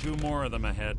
2 more of them ahead.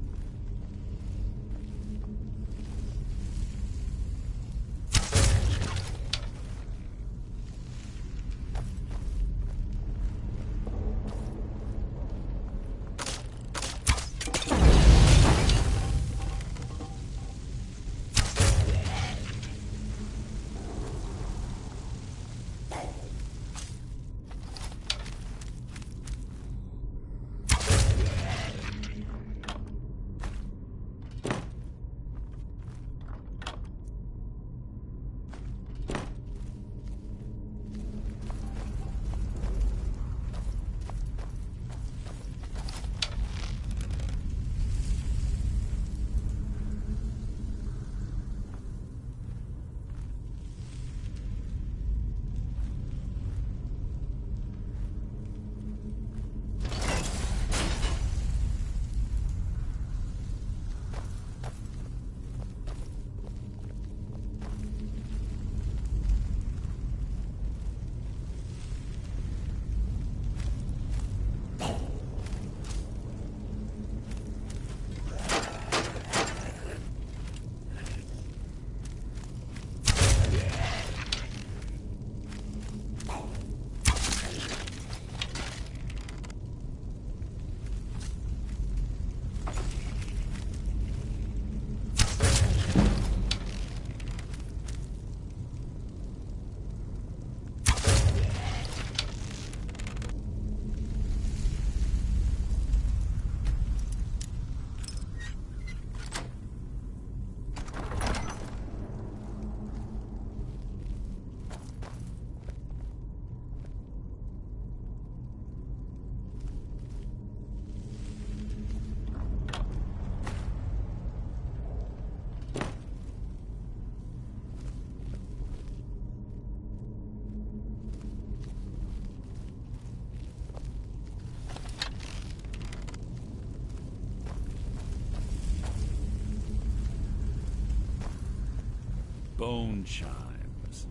Bone chimes.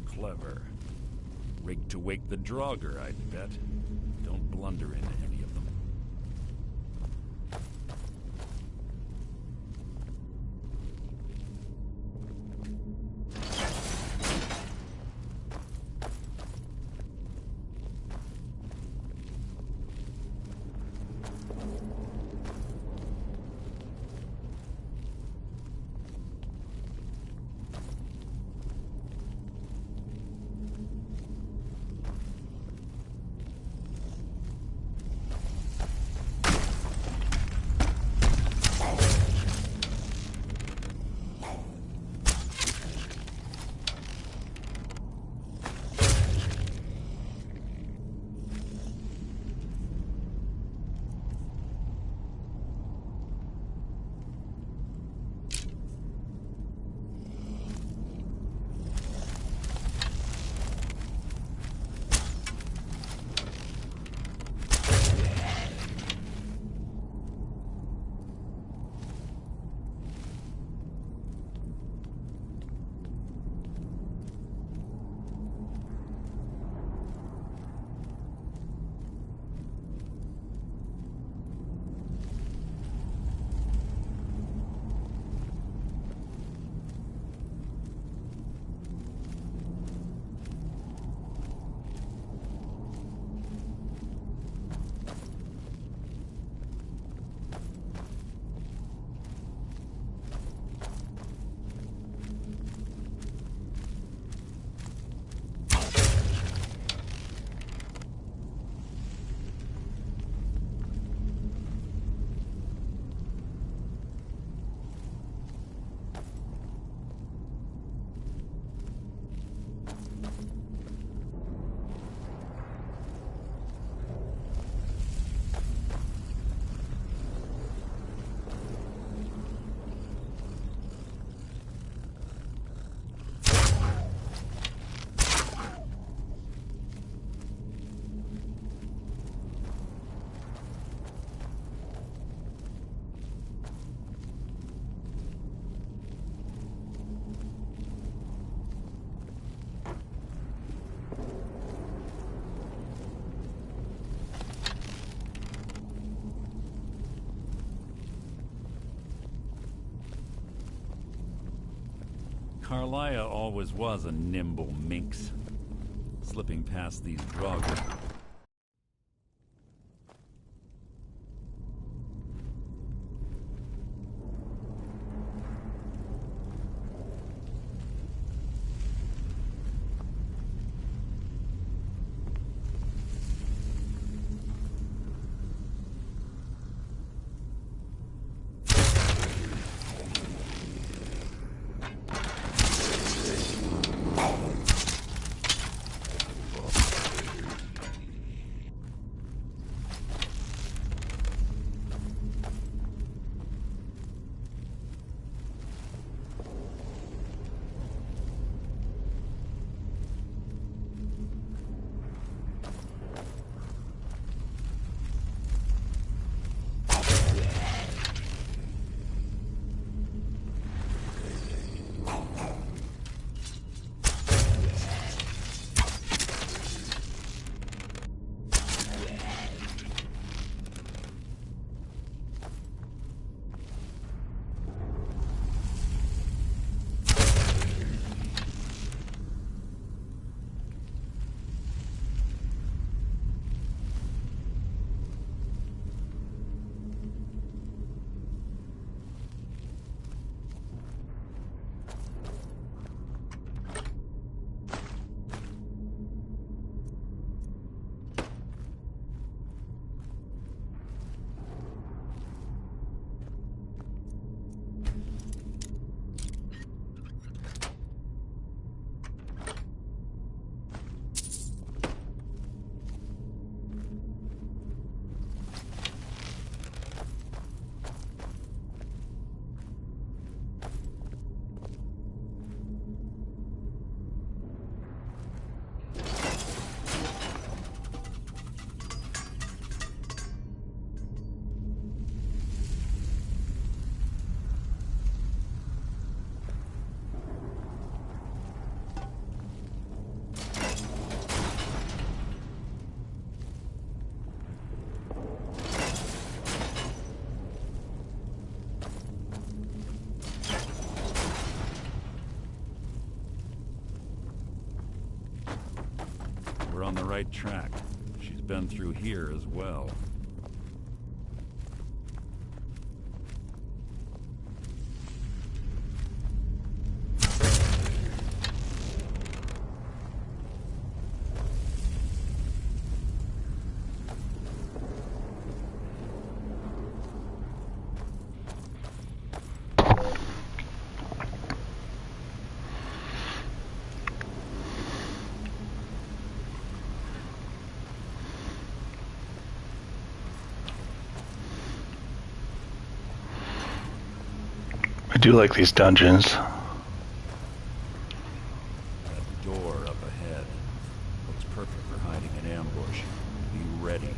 Clever. Rigged to wake the Draugr, I'd bet. Don't blunder into any of them. Carlia always was a nimble minx, slipping past these drugs. We're on the right track. She's been through here as well. I do like these dungeons. That door up ahead looks perfect for hiding an ambush. Be ready.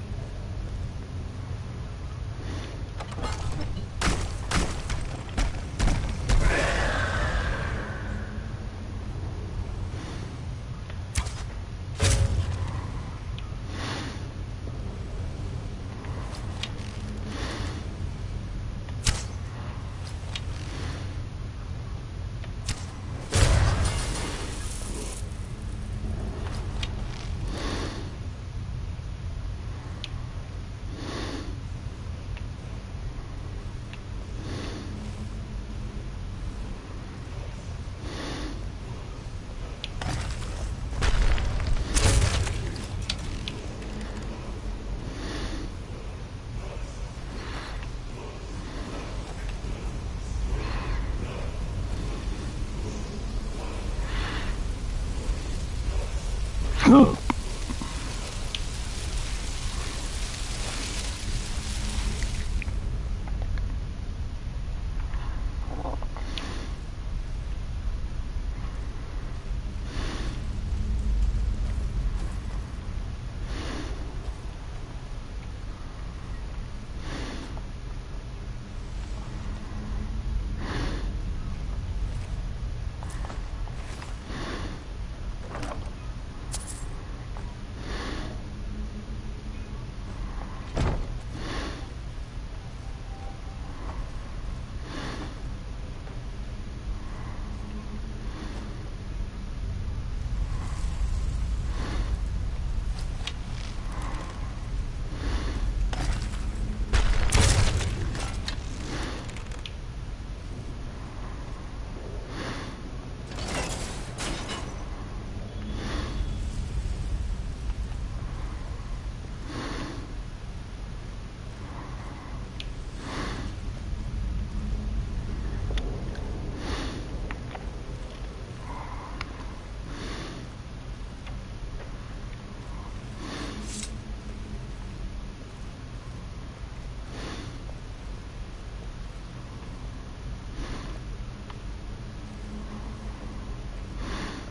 Oh.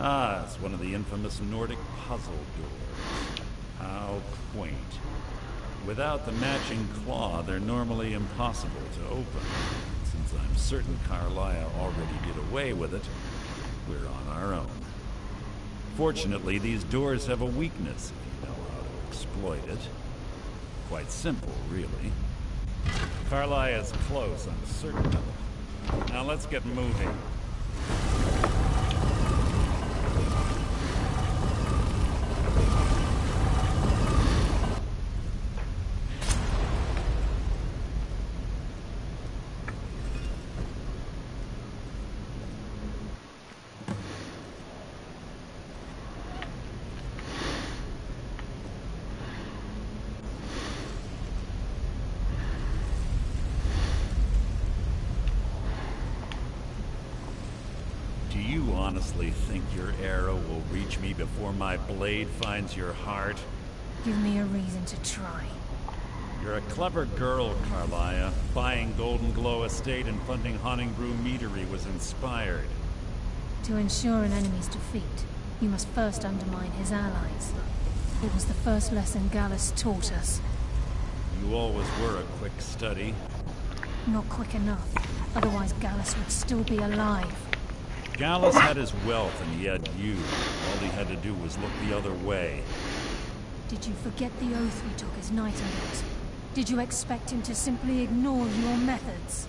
Ah, it's one of the infamous Nordic puzzle doors. How quaint. Without the matching claw, they're normally impossible to open. Since I'm certain Carlia already did away with it, we're on our own. Fortunately, these doors have a weakness if you know how to exploit it. Quite simple, really. Carlia is close, I'm certain of it. Now let's get moving. Do you honestly think your arrow will reach me before my blade finds your heart? Give me a reason to try. You're a clever girl, Carlia. Buying Golden Glow Estate and funding Honningbrew Meadery was inspired. To ensure an enemy's defeat, you must first undermine his allies. It was the first lesson Gallus taught us. You always were a quick study. Not quick enough. Otherwise Gallus would still be alive. Gallus had his wealth and he had you. All he had to do was look the other way. Did you forget the oath we took as Nightingales? Did you expect him to simply ignore your methods?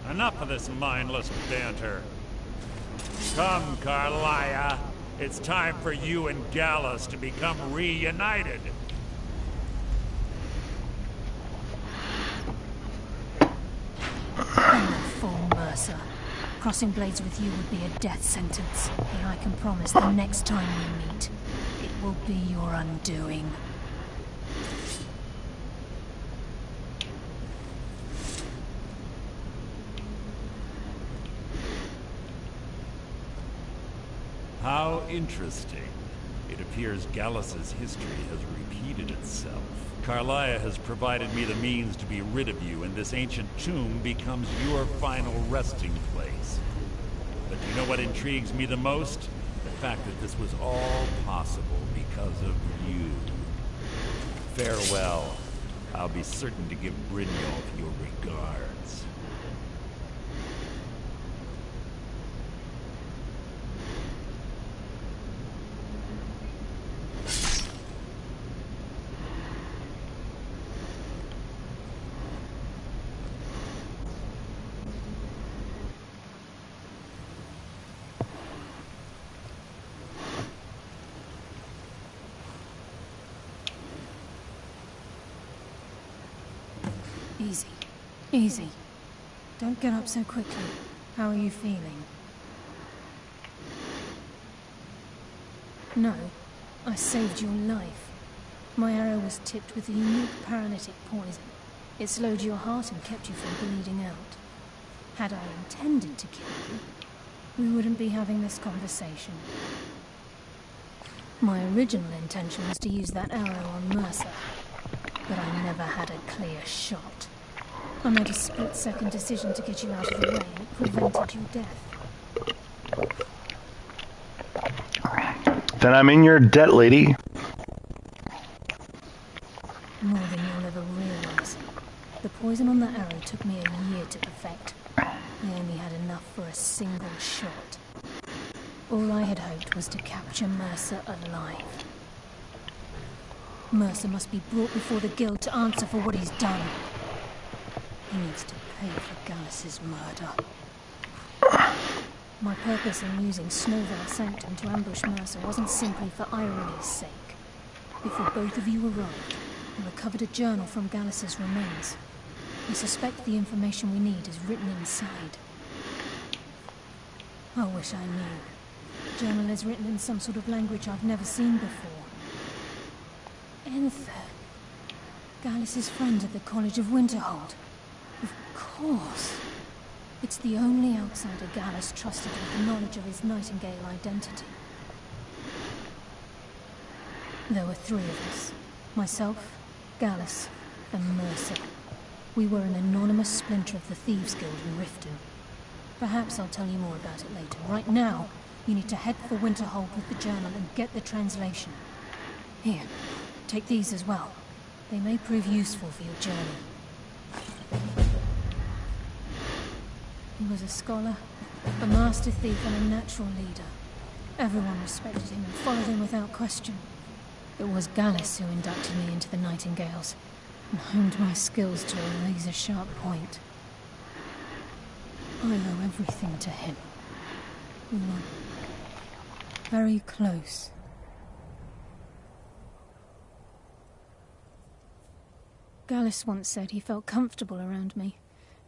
Enough of this mindless banter. Come, Carlia. It's time for you and Gallus to become reunited. I'm a fool, Mercer. Crossing blades with you would be a death sentence. But I can promise the next time we meet, it will be your undoing. How interesting. It appears Gallus's history has repeated itself. Carlia has provided me the means to be rid of you, and this ancient tomb becomes your final resting place. But you know what intrigues me the most? The fact that this was all possible because of you. Farewell. I'll be certain to give Brynjolf your regards. Easy. Easy. Don't get up so quickly. How are you feeling? No. I saved your life. My arrow was tipped with a unique paralytic poison. It slowed your heart and kept you from bleeding out. Had I intended to kill you, we wouldn't be having this conversation. My original intention was to use that arrow on Mercer, but I never had a clear shot. I made a split-second decision to get you out of the way, and it prevented your death. Then I'm in your debt, lady. More than you'll ever realize. The poison on that arrow took me a year to perfect. I only had enough for a single shot. All I had hoped was to capture Mercer alive. Mercer must be brought before the guild to answer for what he's done. He needs to pay for Gallus's murder. My purpose in using Snowvale Sanctum to ambush Mercer wasn't simply for irony's sake. Before both of you arrived, I recovered a journal from Gallus's remains. I suspect the information we need is written inside. I wish I knew. The journal is written in some sort of language I've never seen before. Enther. Gallus's friend at the College of Winterhold. Of course. It's the only outsider Gallus trusted with the knowledge of his Nightingale identity. There were three of us. Myself, Gallus, and Mercer. We were an anonymous splinter of the Thieves Guild in Riften. Perhaps I'll tell you more about it later. Right now, You need to head for Winterhold with the journal and get the translation. Here, take these as well. They may prove useful for your journey. He was a scholar, a master thief and a natural leader. Everyone respected him and followed him without question. It was Gallus who inducted me into the Nightingales and honed my skills to a razor-sharp point. I owe everything to him. We were very close. Gallus once said he felt comfortable around me,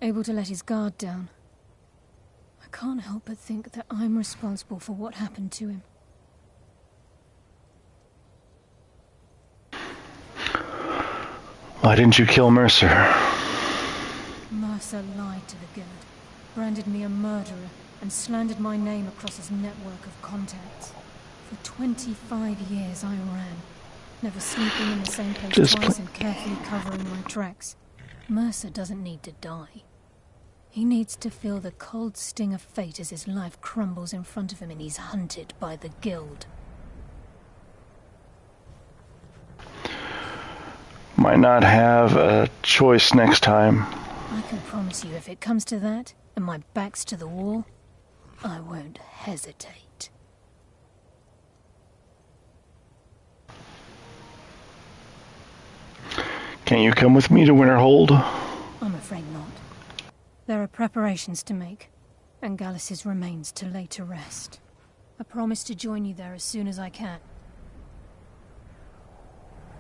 able to let his guard down. I can't help but think that I'm responsible for what happened to him. Why didn't you kill Mercer? Mercer lied to the Guild, branded me a murderer, and slandered my name across his network of contacts. For 25 years I ran, never sleeping in the same place twice and carefully covering my tracks. Mercer doesn't need to die. He needs to feel the cold sting of fate as his life crumbles in front of him and he's hunted by the Guild. Might not have a choice next time. I can promise you, if it comes to that, and my back's to the wall, I won't hesitate. Can you come with me to Winterhold? I'm afraid not. There are preparations to make, and Gallus's remains to lay to rest. I promise to join you there as soon as I can.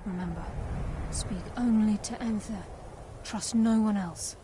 Remember, speak only to Anther. Trust no one else.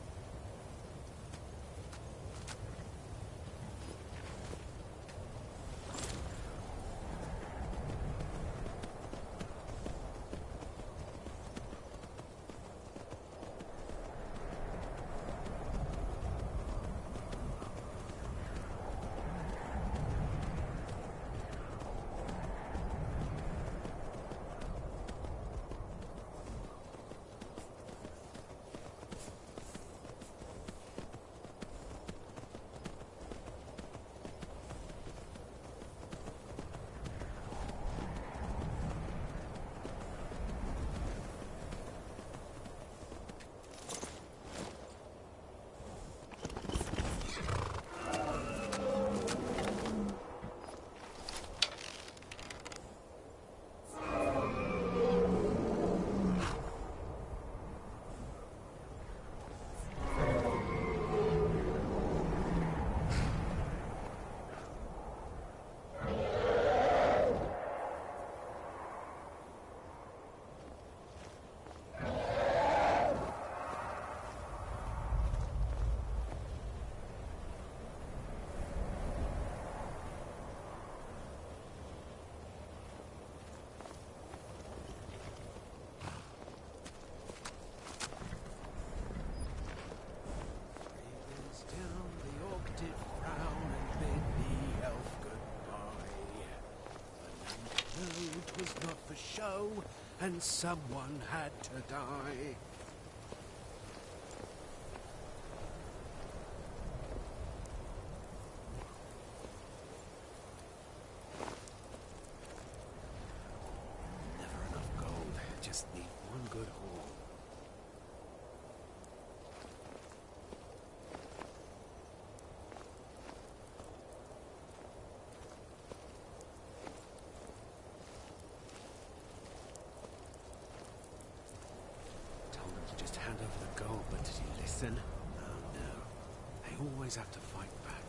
And someone had to die. Never enough gold. Just need one good haul. Oh no, they always have to fight back.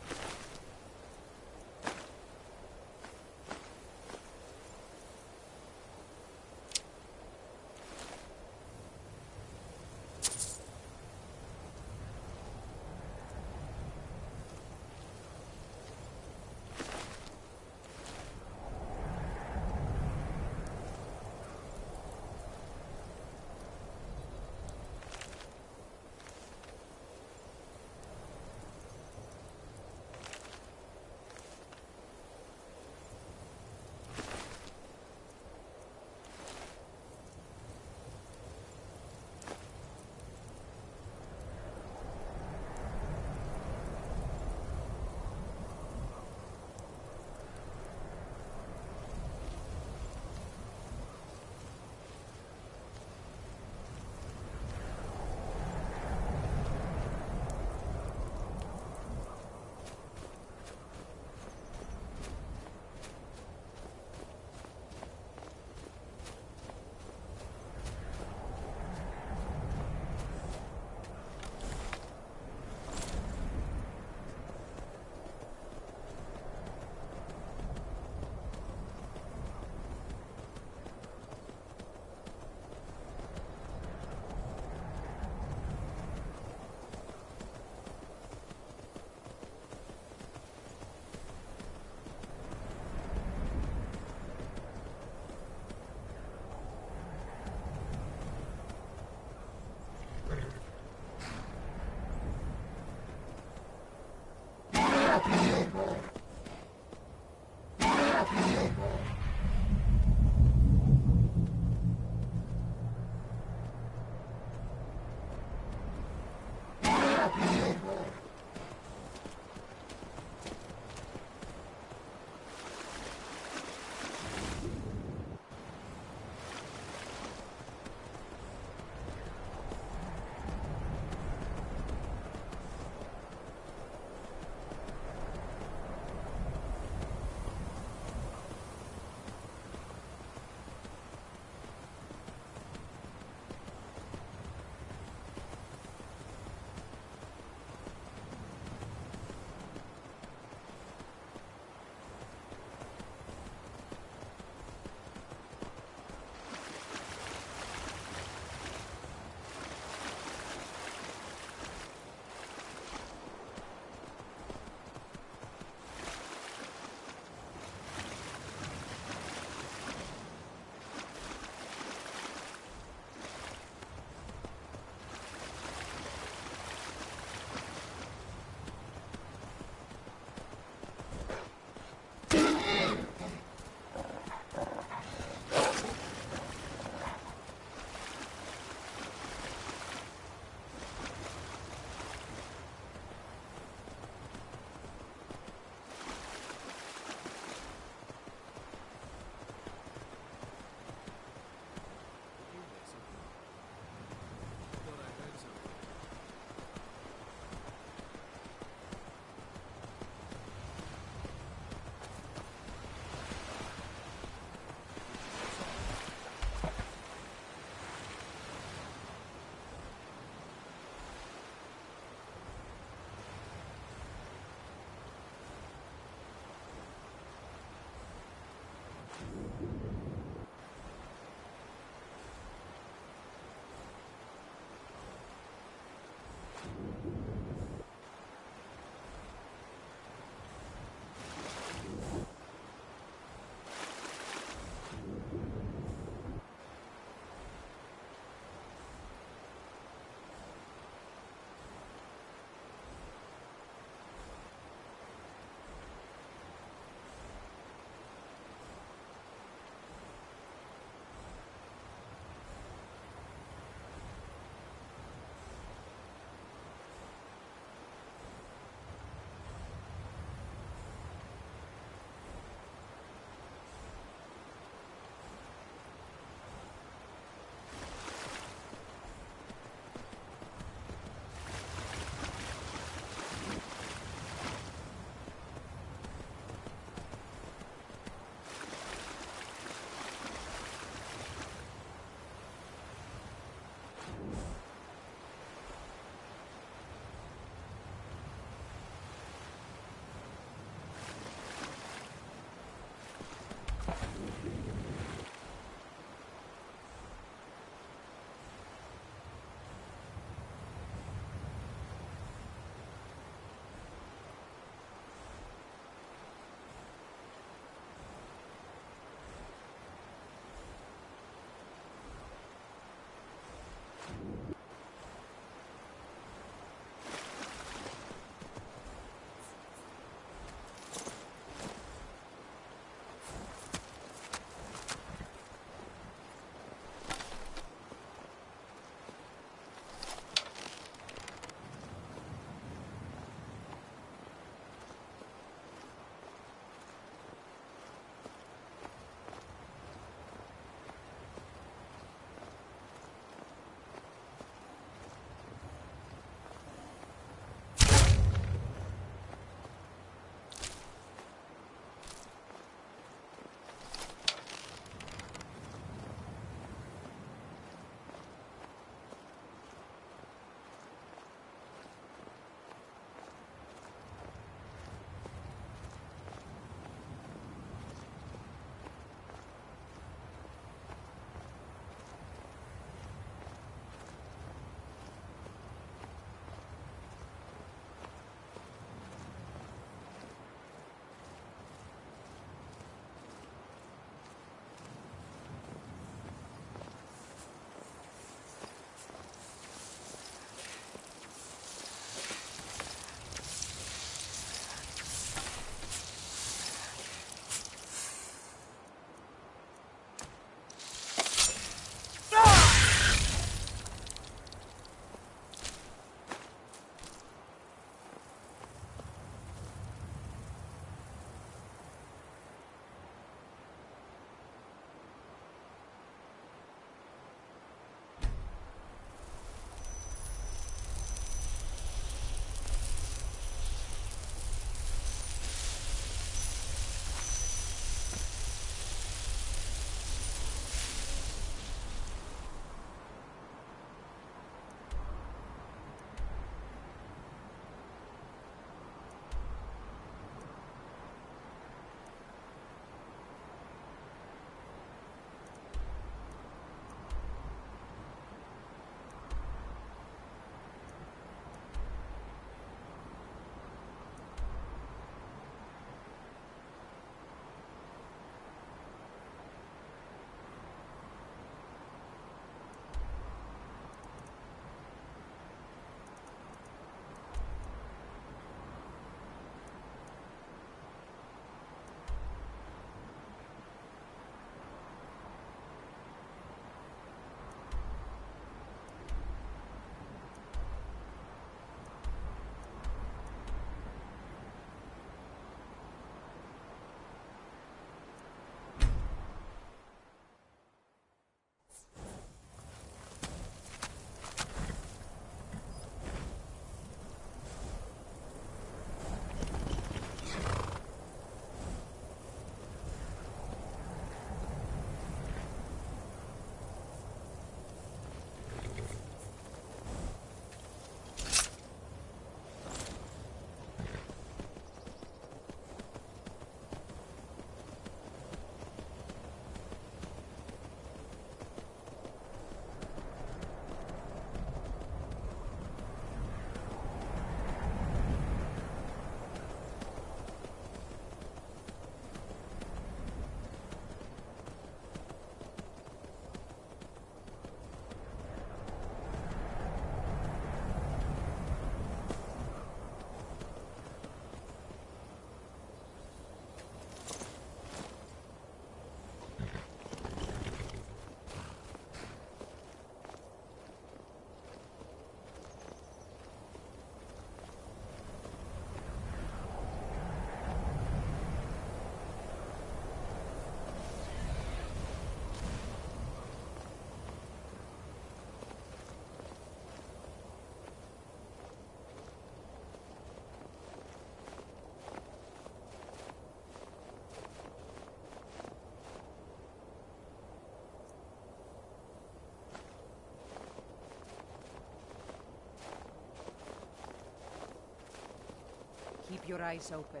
your eyes open.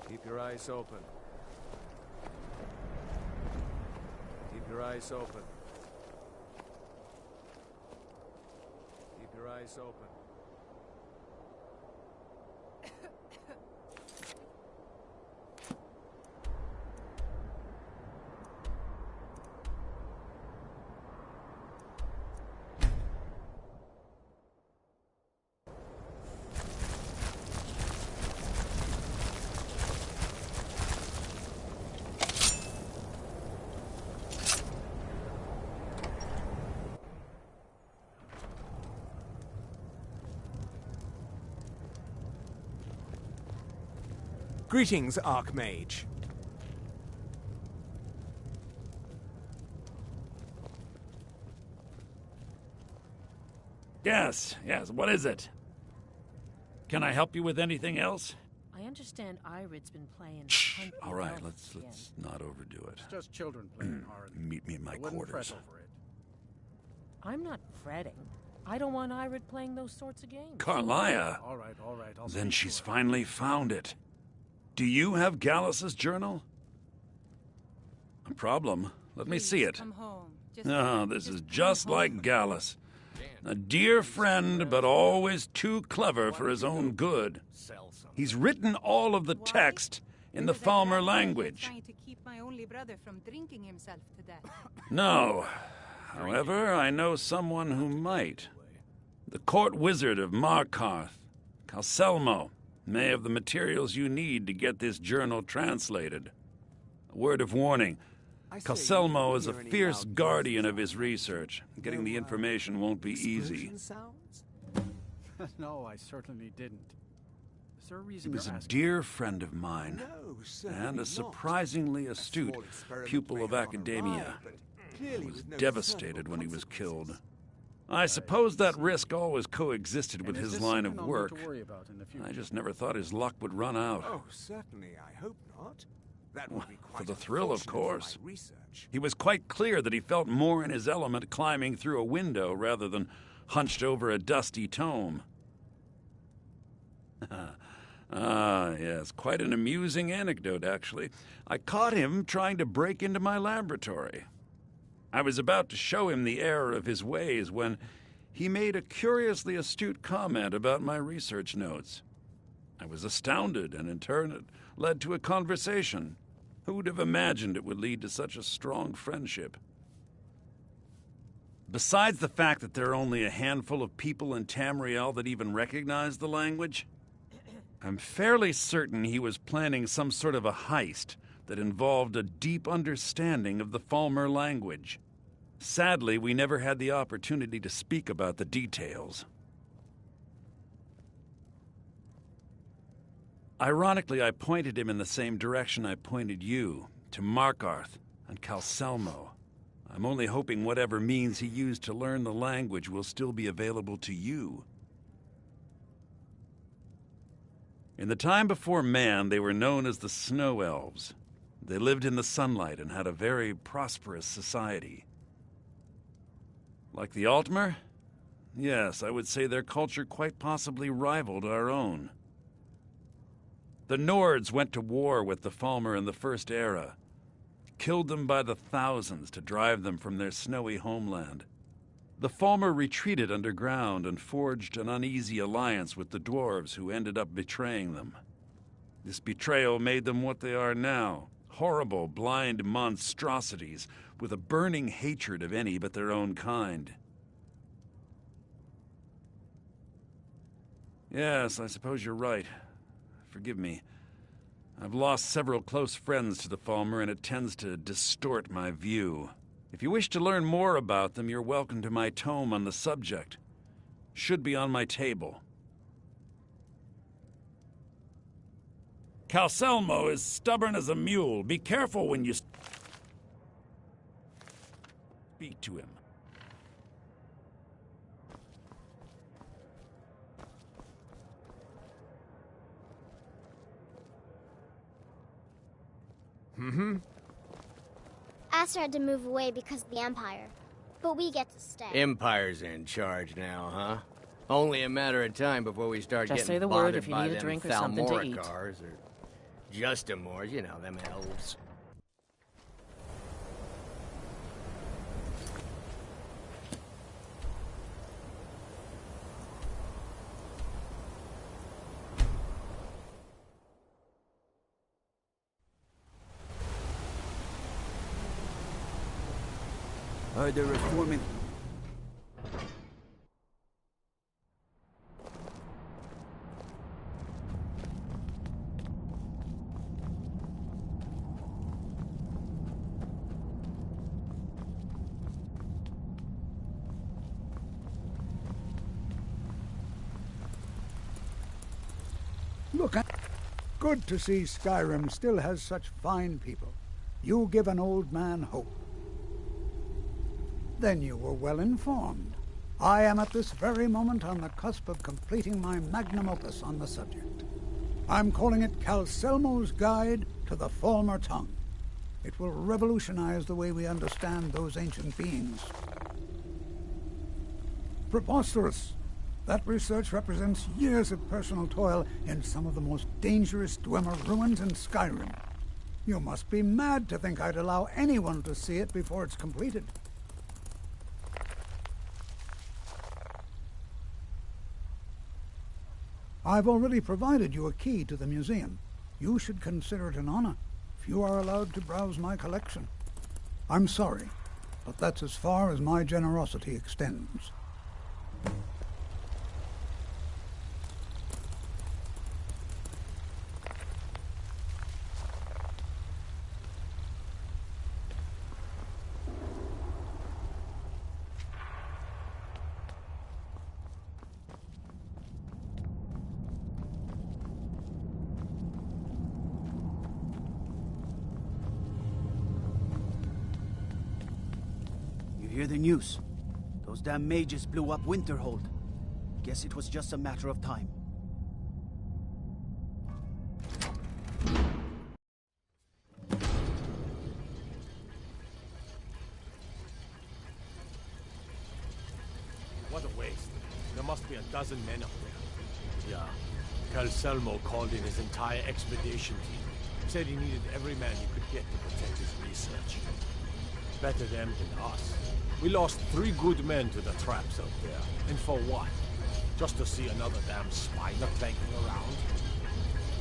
Keep your eyes open. Keep your eyes open. Keep your eyes open. Greetings, Archmage. Yes, what is it? Can I help you with anything else? I understand Irid's been playing. Hunt the All right, Elves let's not overdo it. It's just children playing hard. Meet me in my I wouldn't quarters. fret over it. I'm not fretting. I don't want Irid playing those sorts of games. Carlia! All right. I'll Then speak she's to her. finally found it. Do you have Gallus's journal? A problem? Let me see it. Come home. Oh, this is just like Gallus. A dear friend, but always too clever for his own good. He's written all of the text in the Falmer language. Trying to keep my only brother from drinking himself to death. No. However, I know someone who might. The court wizard of Markarth, Calselmo, may have the materials you need to get this journal translated. A word of warning. Calselmo is a fierce guardian of his research. Getting the information won't be easy. No, I certainly didn't. Is there a He reason was you're a asking? dear friend of mine, and a surprisingly astute pupil of academia. I was devastated when he was killed. I suppose that risk always coexisted And with is his this line something of I'll need work. to worry about in the future? I just never thought his luck would run out. Oh, certainly, I hope not. That would be quite For the thrill, of unfortunate for my course. research. He was quite clear that he felt more in his element climbing through a window rather than hunched over a dusty tome. Yes, quite an amusing anecdote, actually. I caught him trying to break into my laboratory. I was about to show him the error of his ways when he made a curiously astute comment about my research notes. I was astounded, and in turn it led to a conversation. Who'd have imagined it would lead to such a strong friendship? Besides the fact that there are only a handful of people in Tamriel that even recognize the language, I'm fairly certain he was planning some sort of a heist that involved a deep understanding of the Falmer language. Sadly, we never had the opportunity to speak about the details. Ironically, I pointed him in the same direction I pointed you, to Markarth and Calselmo. I'm only hoping whatever means he used to learn the language will still be available to you. In the time before man, they were known as the Snow Elves. They lived in the sunlight and had a very prosperous society. Like the Altmer? Yes, I would say their culture quite possibly rivaled our own. The Nords went to war with the Falmer in the First Era, killed them by the thousands to drive them from their snowy homeland. The Falmer retreated underground and forged an uneasy alliance with the dwarves who ended up betraying them. This betrayal made them what they are now, horrible, blind monstrosities with a burning hatred of any but their own kind. Yes, I suppose you're right. Forgive me. I've lost several close friends to the Falmer, and it tends to distort my view. If you wish to learn more about them, you're welcome to my tome on the subject. Should be on my table. Calselmo is stubborn as a mule. Be careful when you speak to him. Aster had to move away because of the Empire, but we get to stay. Empire's in charge now, huh? Only a matter of time before we start Just getting say the word bonded if you by need a them drink or something to eat. Thalmoricars or Justamores, you know, them elves. The reforming. Look, good to see Skyrim still has such fine people. You give an old man hope. Then you were well informed. I am at this very moment on the cusp of completing my magnum opus on the subject. I'm calling it Calselmo's Guide to the Falmer Tongue. It will revolutionize the way we understand those ancient beings. Preposterous! That research represents years of personal toil in some of the most dangerous Dwemer ruins in Skyrim. You must be mad to think I'd allow anyone to see it before it's completed. I've already provided you a key to the museum. You should consider it an honor if you are allowed to browse my collection. I'm sorry, but that's as far as my generosity extends. Hear the news. Those damn mages blew up Winterhold. Guess it was just a matter of time. What a waste. There must be a dozen men up there. Yeah. Calselmo called in his entire expedition team. Said he needed every man he could get to protect his research. Better them than us. We lost 3 good men to the traps out there. And for what? Just to see another damn spider clanking around?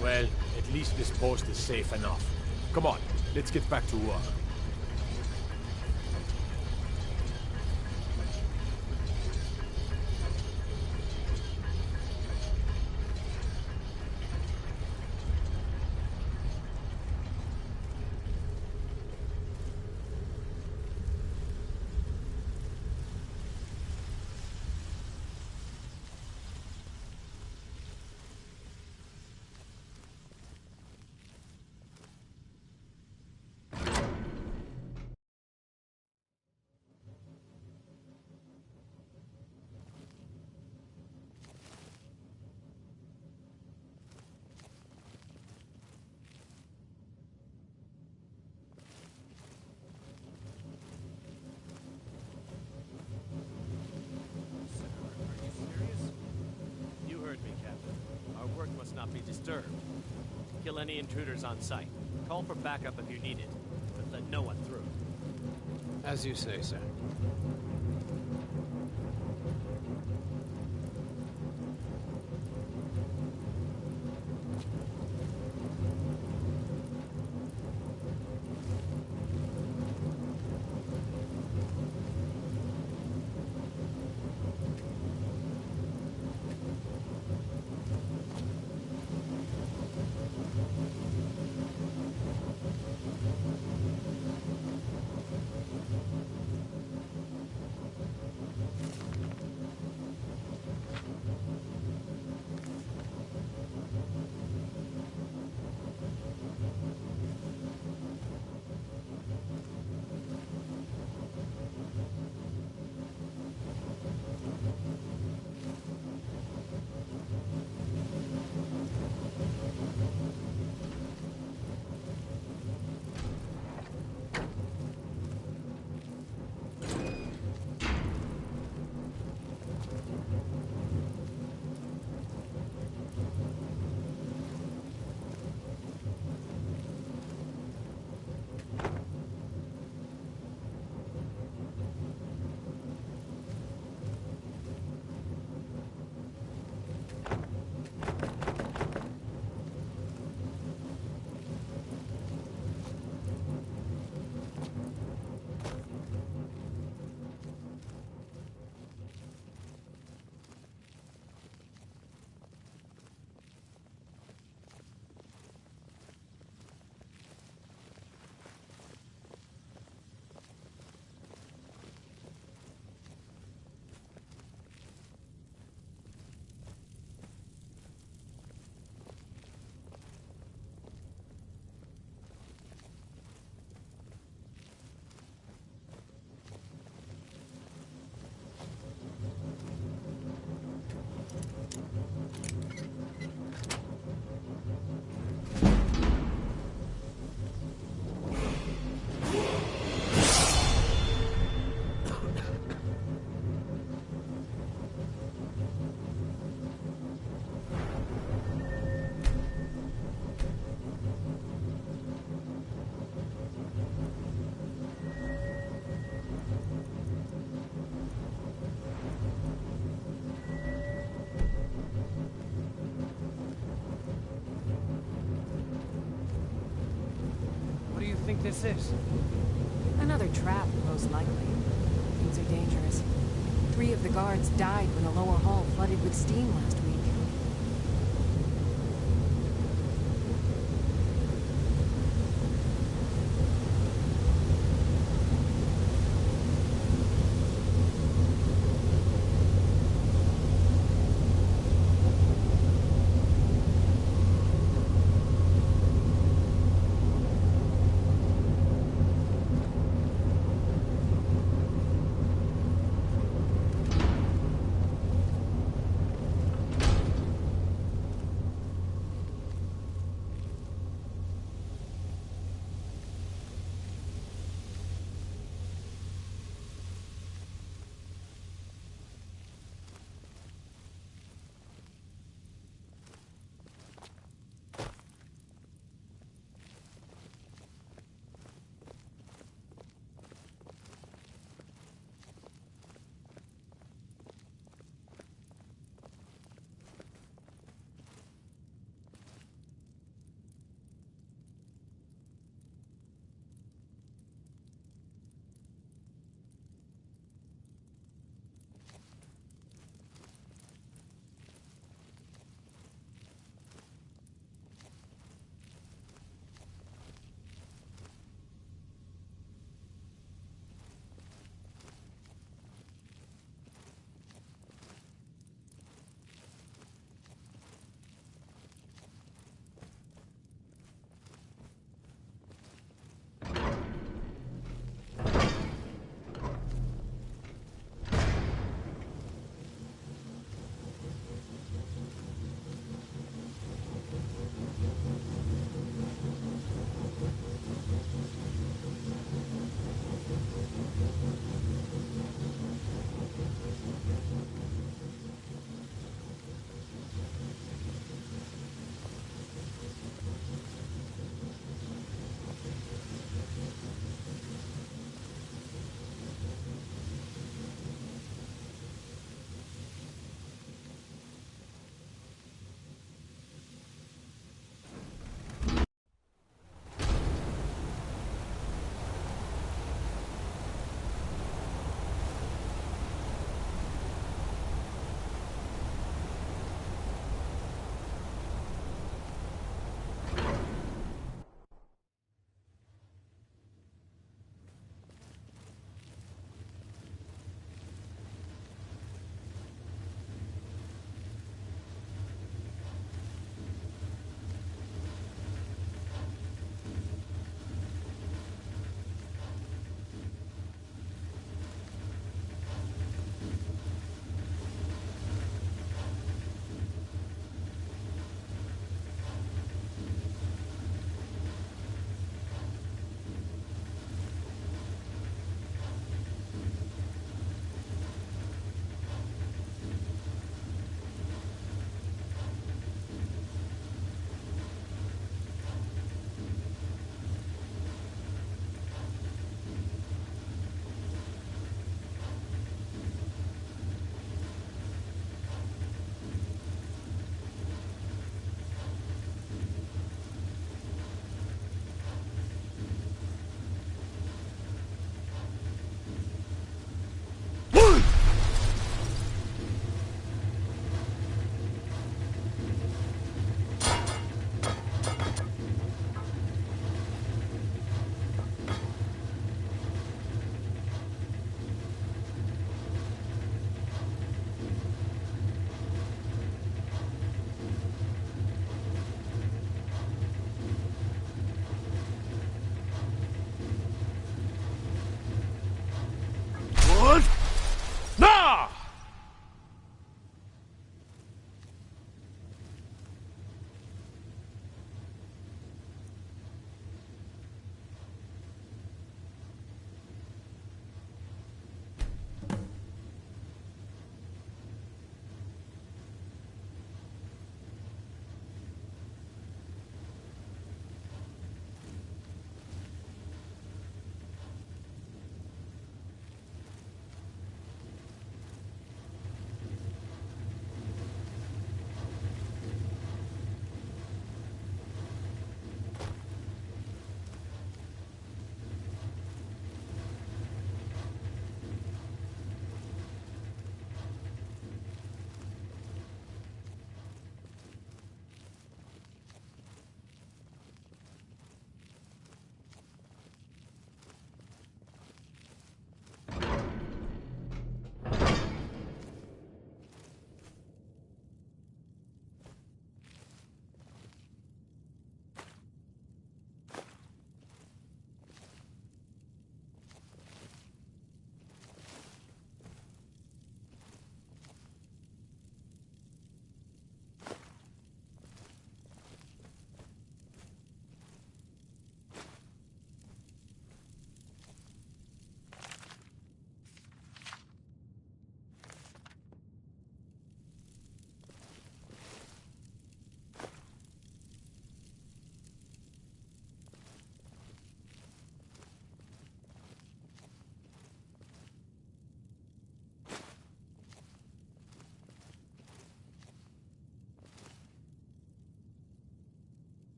Well, at least this post is safe enough. Come on, let's get back to work. Not be disturbed. Kill any intruders on sight. Call for backup if you need it, but let no one through. As you say, sir. think this is? Another trap, most likely. Things are dangerous. 3 of the guards died when the lower hall flooded with steam last week.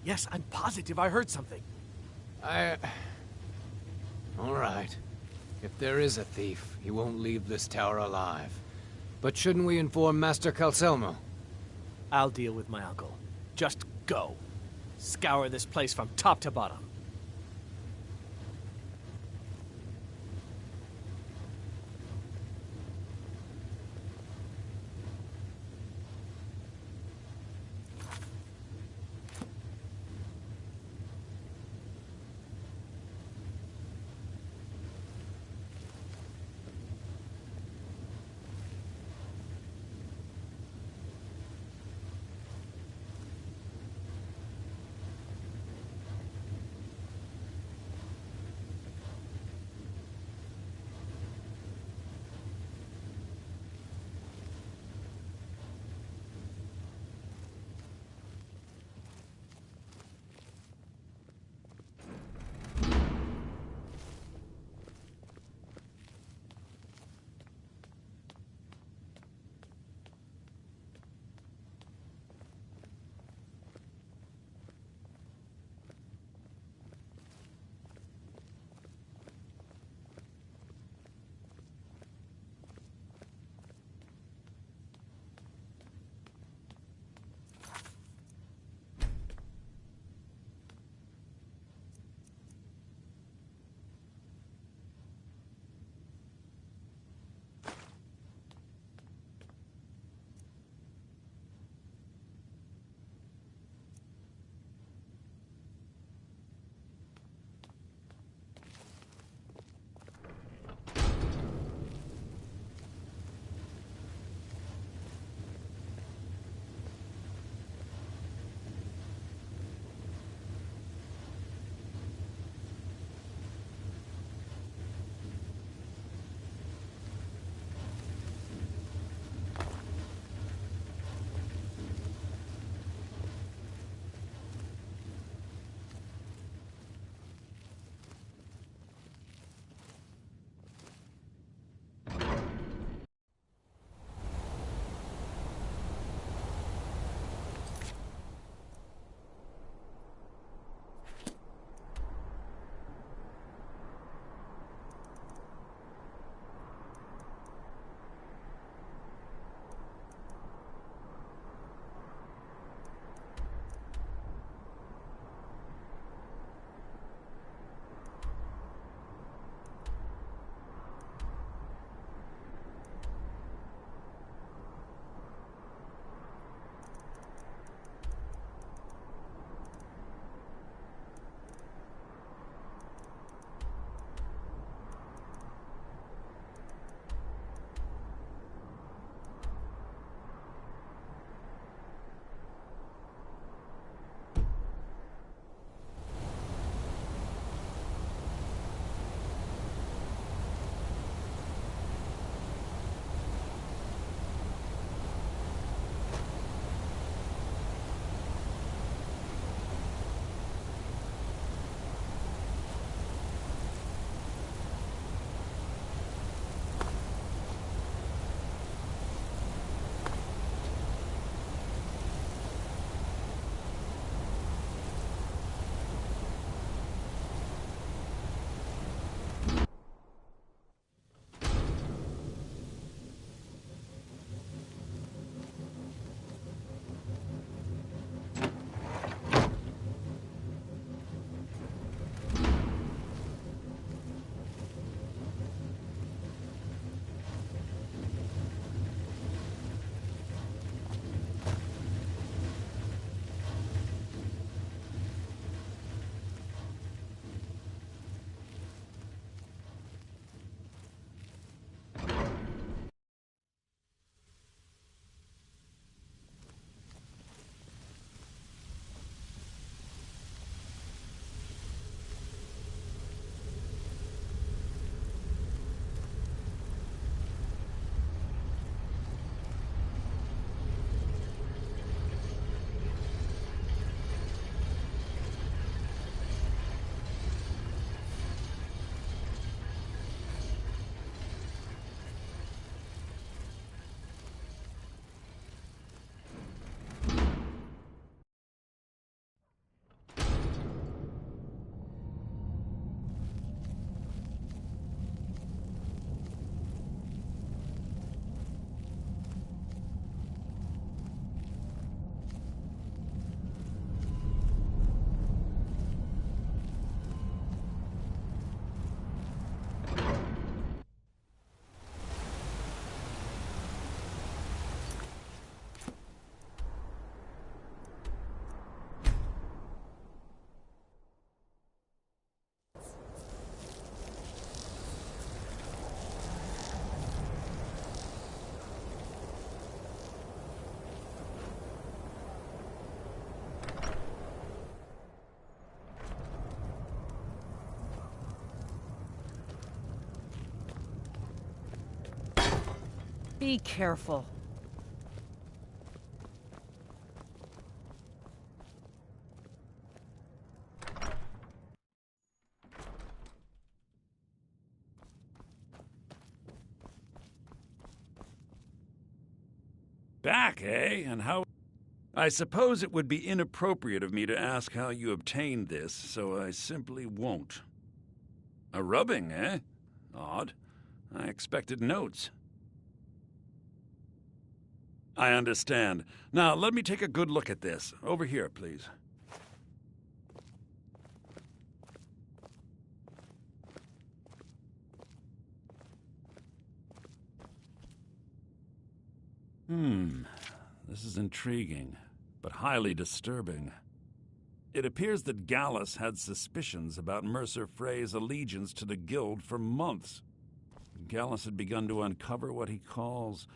Yes, I'm positive I heard something. All right. If there is a thief, he won't leave this tower alive. But shouldn't we inform Master Calselmo? I'll deal with my uncle. Just go. Scour this place from top to bottom. Be careful. Back, eh? And how... I suppose it would be inappropriate of me to ask how you obtained this, so I simply won't. A rubbing, eh? Odd. I expected notes. I understand. Now, let me take a good look at this. Over here, please. This is intriguing, but highly disturbing. It appears that Gallus had suspicions about Mercer Frey's allegiance to the Guild for months. Gallus had begun to uncover what he calls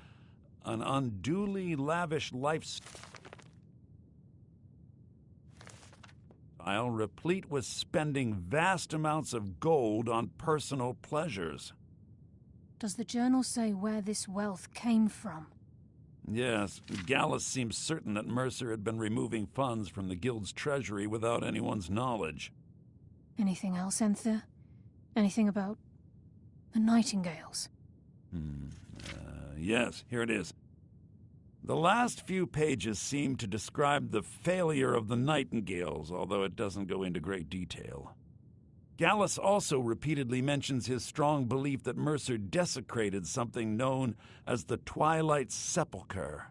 an unduly lavish lifestyle replete with spending vast amounts of gold on personal pleasures. Does the journal say where this wealth came from? Yes, Gallus seems certain that Mercer had been removing funds from the Guild's treasury without anyone's knowledge. Anything else, Enther? Anything about the Nightingales? Yes, here it is. The last few pages seem to describe the failure of the Nightingales, although it doesn't go into great detail. Gallus also repeatedly mentions his strong belief that Mercer desecrated something known as the Twilight Sepulchre.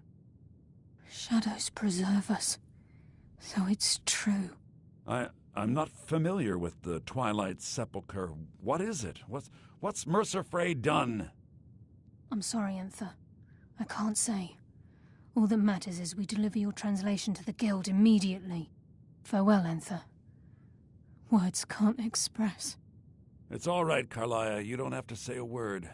Shadows preserve us. So it's true. I'm not familiar with the Twilight Sepulchre. What is it? What's Mercer Frey done? I'm sorry, Enther. I can't say. All that matters is we deliver your translation to the Guild immediately. Farewell, Enther. Words can't express. It's all right, Carlia. You don't have to say a word.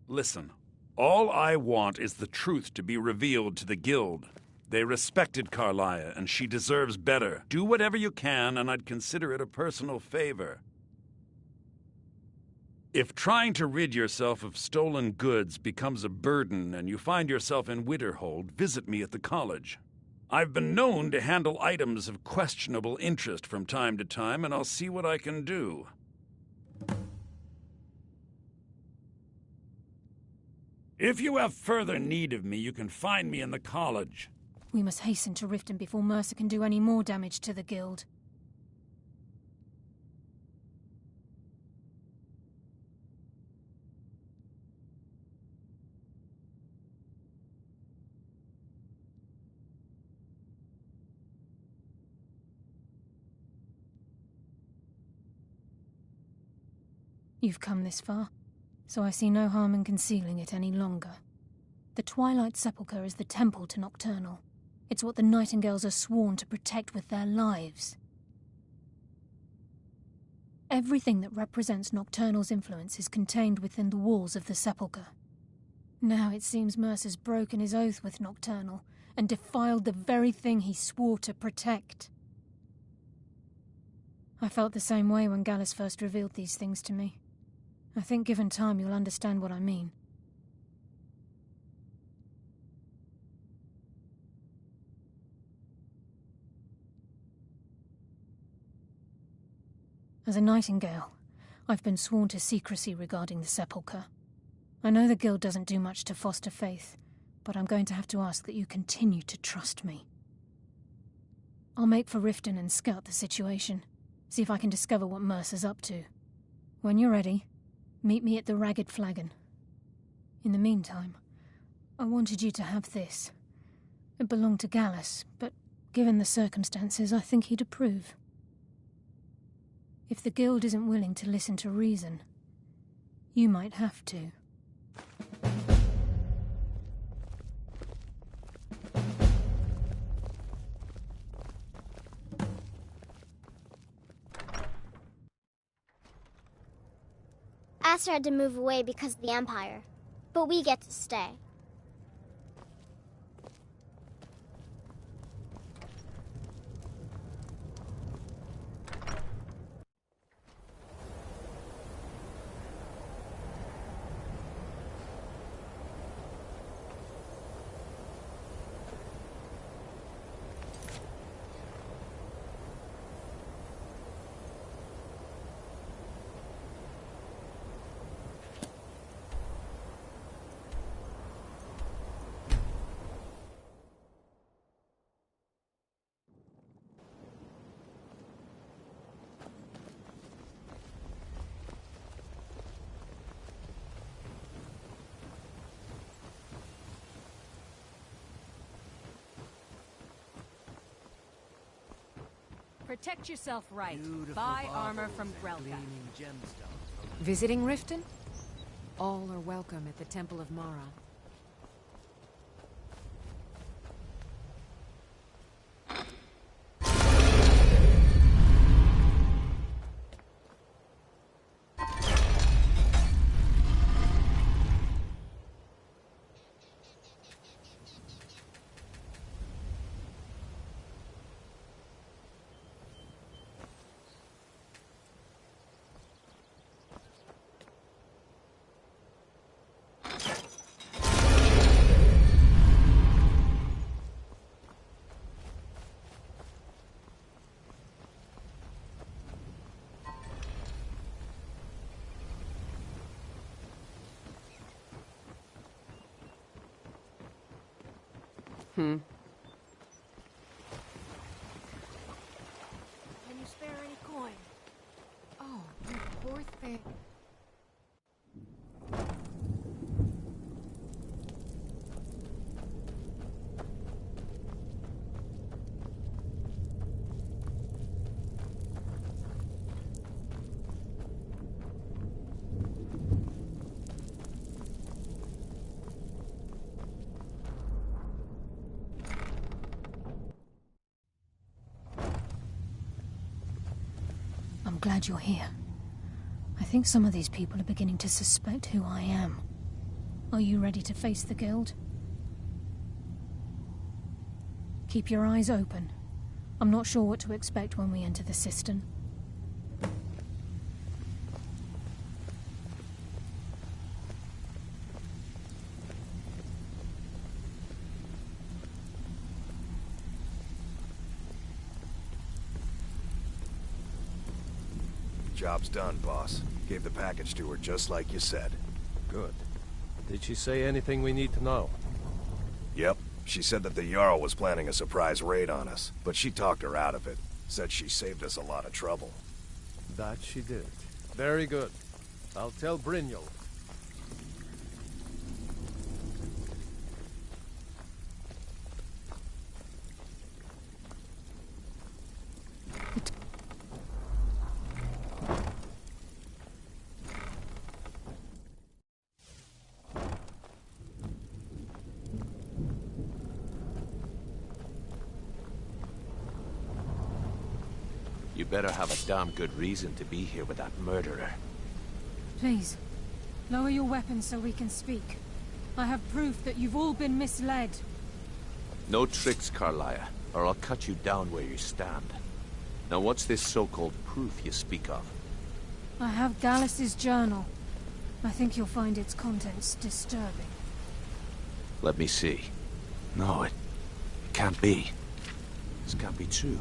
Listen, all I want is the truth to be revealed to the Guild. They respected Carlia, and she deserves better. Do whatever you can, and I'd consider it a personal favor. If trying to rid yourself of stolen goods becomes a burden and you find yourself in Winterhold, visit me at the college. I've been known to handle items of questionable interest from time to time, and I'll see what I can do. If you have further need of me, you can find me in the college. We must hasten to Riften before Mercer can do any more damage to the Guild. You've come this far, so I see no harm in concealing it any longer. The Twilight Sepulchre is the temple to Nocturnal. It's what the Nightingales are sworn to protect with their lives. Everything that represents Nocturnal's influence is contained within the walls of the Sepulchre. Now it seems Mercer's broken his oath with Nocturnal and defiled the very thing he swore to protect. I felt the same way when Gallus first revealed these things to me. I think given time you'll understand what I mean. As a Nightingale, I've been sworn to secrecy regarding the Sepulchre. I know the Guild doesn't do much to foster faith, but I'm going to have to ask that you continue to trust me. I'll make for Riften and scout the situation, see if I can discover what Mercer's up to. When you're ready, meet me at the Ragged Flagon. In the meantime, I wanted you to have this. It belonged to Gallus, but given the circumstances, I think he'd approve. If the Guild isn't willing to listen to reason, you might have to. Aster had to move away because of the Empire, but we get to stay. Protect yourself right. Buy armor from Grelka. Gemstones. Visiting Riften? All are welcome at the Temple of Mara. Can you spare any coin? Oh, you poor thing. I'm glad you're here. I think some of these people are beginning to suspect who I am. Are you ready to face the guild? Keep your eyes open. I'm not sure what to expect when we enter the cistern. Job's done, boss. Gave the package to her just like you said. Good. Did she say anything we need to know? Yep. She said that the Jarl was planning a surprise raid on us, but she talked her out of it. Said she saved us a lot of trouble. That she did. Very good. I'll tell Brynjolf. You better have a damn good reason to be here with that murderer. Please, lower your weapons so we can speak. I have proof that you've all been misled. No tricks, Carlia, or I'll cut you down where you stand. Now what's this so-called proof you speak of? I have Gallus's journal. I think you'll find its contents disturbing. Let me see. No, it can't be. This can't be true.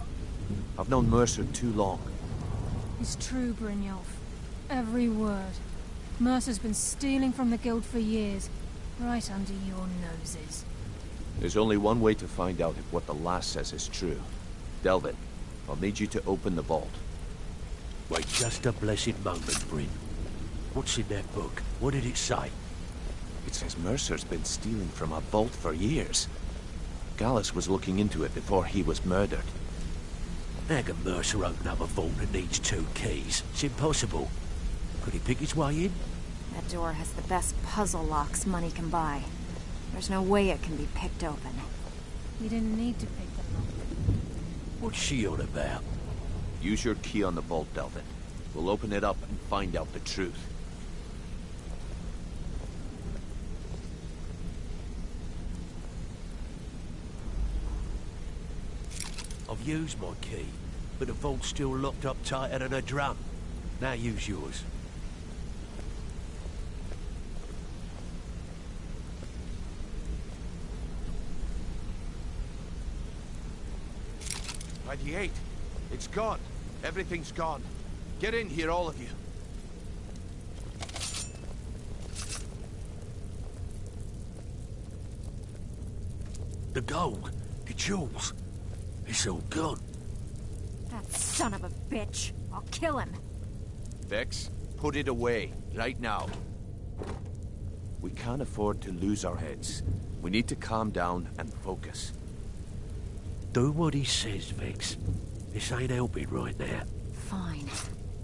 I've known Mercer too long. It's true, Brynjolf. Every word. Mercer's been stealing from the guild for years, right under your noses. There's only one way to find out if what the lass says is true. Delvin, I'll need you to open the vault. Wait just a blessed moment, Bryn. What's in that book? What did it say? It says Mercer's been stealing from a vault for years. Gallus was looking into it before he was murdered. How can Mercer open up a vault that needs 2 keys? It's impossible. Could he pick his way in? That door has the best puzzle locks money can buy. There's no way it can be picked open. You didn't need to pick them up. What's she on about? Use your key on the vault, Delvin. We'll open it up and find out the truth. I've used my key, but the vault's still locked up tighter than a drum. Now use yours. It's gone. Everything's gone. Get in here, all of you. The gold, the jewels, it's all gone. That son of a bitch. I'll kill him. Vex, put it away, right now. We can't afford to lose our heads. We need to calm down and focus. Do what he says, Vex. This ain't helping right now. Fine.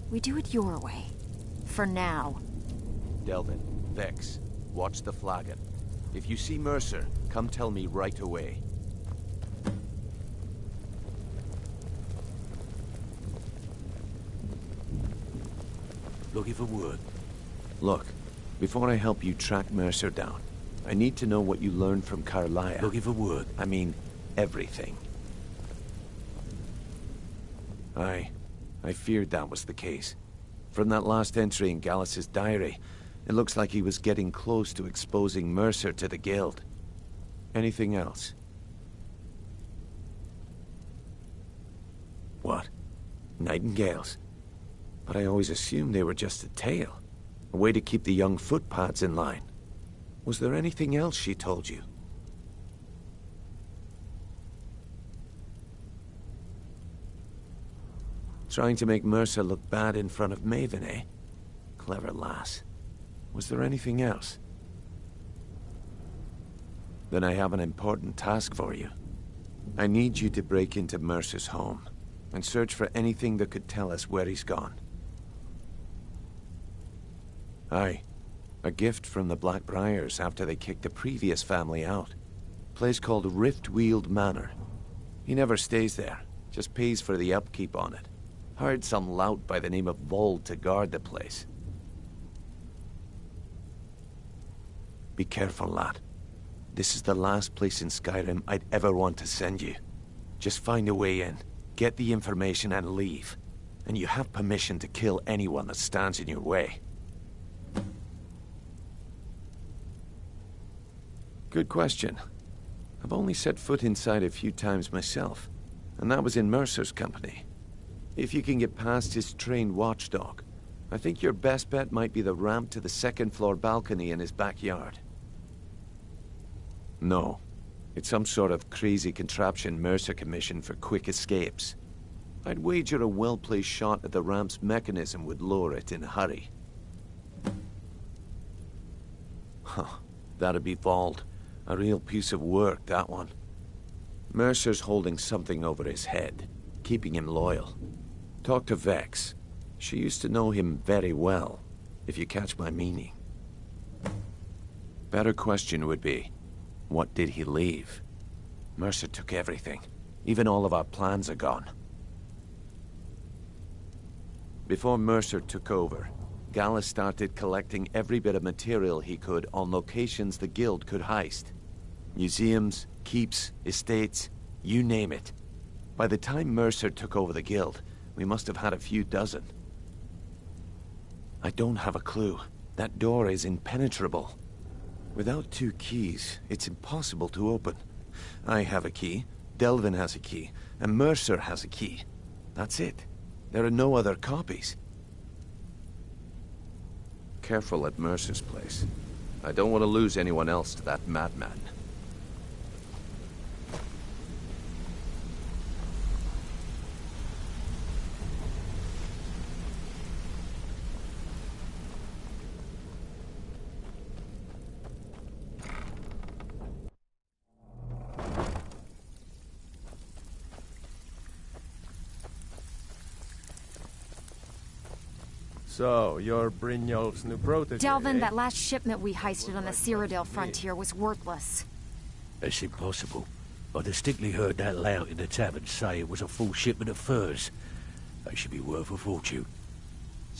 We do it your way. For now. Delvin, Vex, watch the flagon. If you see Mercer, come tell me right away. Looking for work. Look, before I help you track Mercer down, I need to know what you learned from Carlisle. Looking for work. I mean, everything. I feared that was the case. From that last entry in Gallus's diary, it looks like he was getting close to exposing Mercer to the Guild. Anything else? What? Nightingales? But I always assumed they were just a tale. A way to keep the young footpads in line. Was there anything else she told you? Trying to make Mercer look bad in front of Maven, eh? Clever lass. Was there anything else? Then I have an important task for you. I need you to break into Mercer's home and search for anything that could tell us where he's gone. Aye. A gift from the Blackbriars after they kicked the previous family out. Place called Riftweald Manor. He never stays there, just pays for the upkeep on it. Hired some lout by the name of Vold to guard the place. Be careful, lad. This is the last place in Skyrim I'd ever want to send you. Just find a way in, get the information and leave. And you have permission to kill anyone that stands in your way. Good question. I've only set foot inside a few times myself, and that was in Mercer's company. If you can get past his trained watchdog, I think your best bet might be the ramp to the second-floor balcony in his backyard. No. It's some sort of crazy contraption Mercer commissioned for quick escapes. I'd wager a well-placed shot at the ramp's mechanism would lower it in a hurry. Huh. That'd be Vold. A real piece of work, that one. Mercer's holding something over his head, keeping him loyal. Talk to Vex. She used to know him very well, if you catch my meaning. Better question would be, what did he leave? Mercer took everything. Even all of our plans are gone. Before Mercer took over, Gallus started collecting every bit of material he could on locations the Guild could heist. Museums, keeps, estates, you name it. By the time Mercer took over the Guild, we must have had a few dozen. I don't have a clue. That door is impenetrable. Without 2 keys, it's impossible to open. I have a key, Delvin has a key, and Mercer has a key. That's it. There are no other copies. Careful at Mercer's place. I don't want to lose anyone else to that madman. So, you're Brynjolf's new protege, Delvin, eh? that last shipment we heisted on the Cyrodiil frontier was worthless. That's impossible. I distinctly heard that lout in the tavern say it was a full shipment of furs. That should be worth a fortune.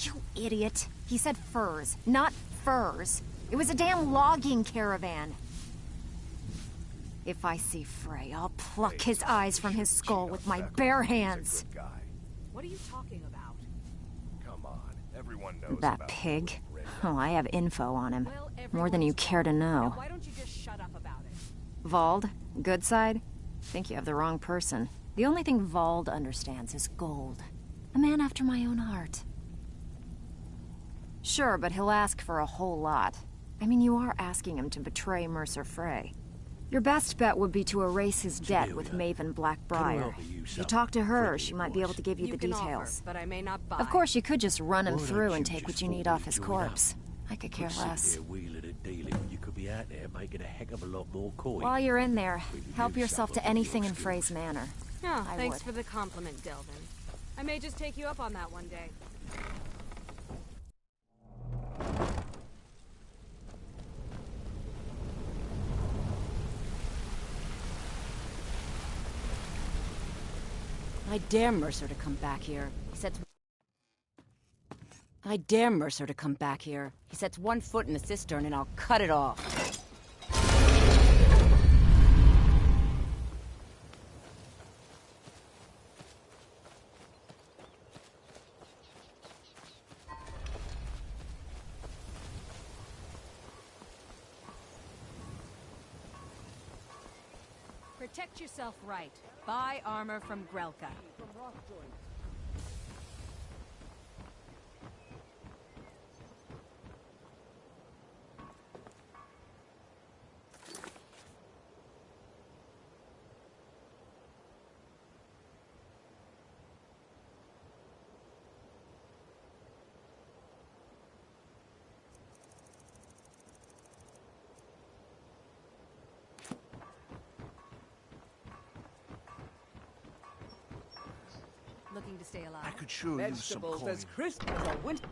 You idiot. He said furs, not furs. It was a damn logging caravan. If I see Frey, I'll pluck his eyes from his skull with my bare hands. What are you talking about? Come on, everyone knows That about pig. Oh, I have info on him. Well, More than you care to know. Why don't you just shut up about it? Vald, good side? Think you have the wrong person. The only thing Vald understands is gold. A man after my own heart. Sure, but he'll ask for a whole lot. I mean, you are asking him to betray Mercer Frey. Your best bet would be to erase his debt with Maven Blackbriar. If you talk to her, she might be able to give you the can details. offer, but I may not buy. Of course, you could just run him Why through don't and you take what just you need fall off his into it corpse. I could care Quit less. sitting there wheeling and dealing when you could be out there making a heck of a lot more coin. While you're in there, help use yourself some to of anything your in Frey's manor. Oh, I thanks would. for the compliment, Delvin. I may just take you up on that one day. I dare Mercer to come back here. I dare Mercer to come back here. He sets one foot in the cistern and I'll cut it off. Protect yourself right. Buy armor from Grelka. Looking to stay alive. I could sure use some coin. As crisp as a winter.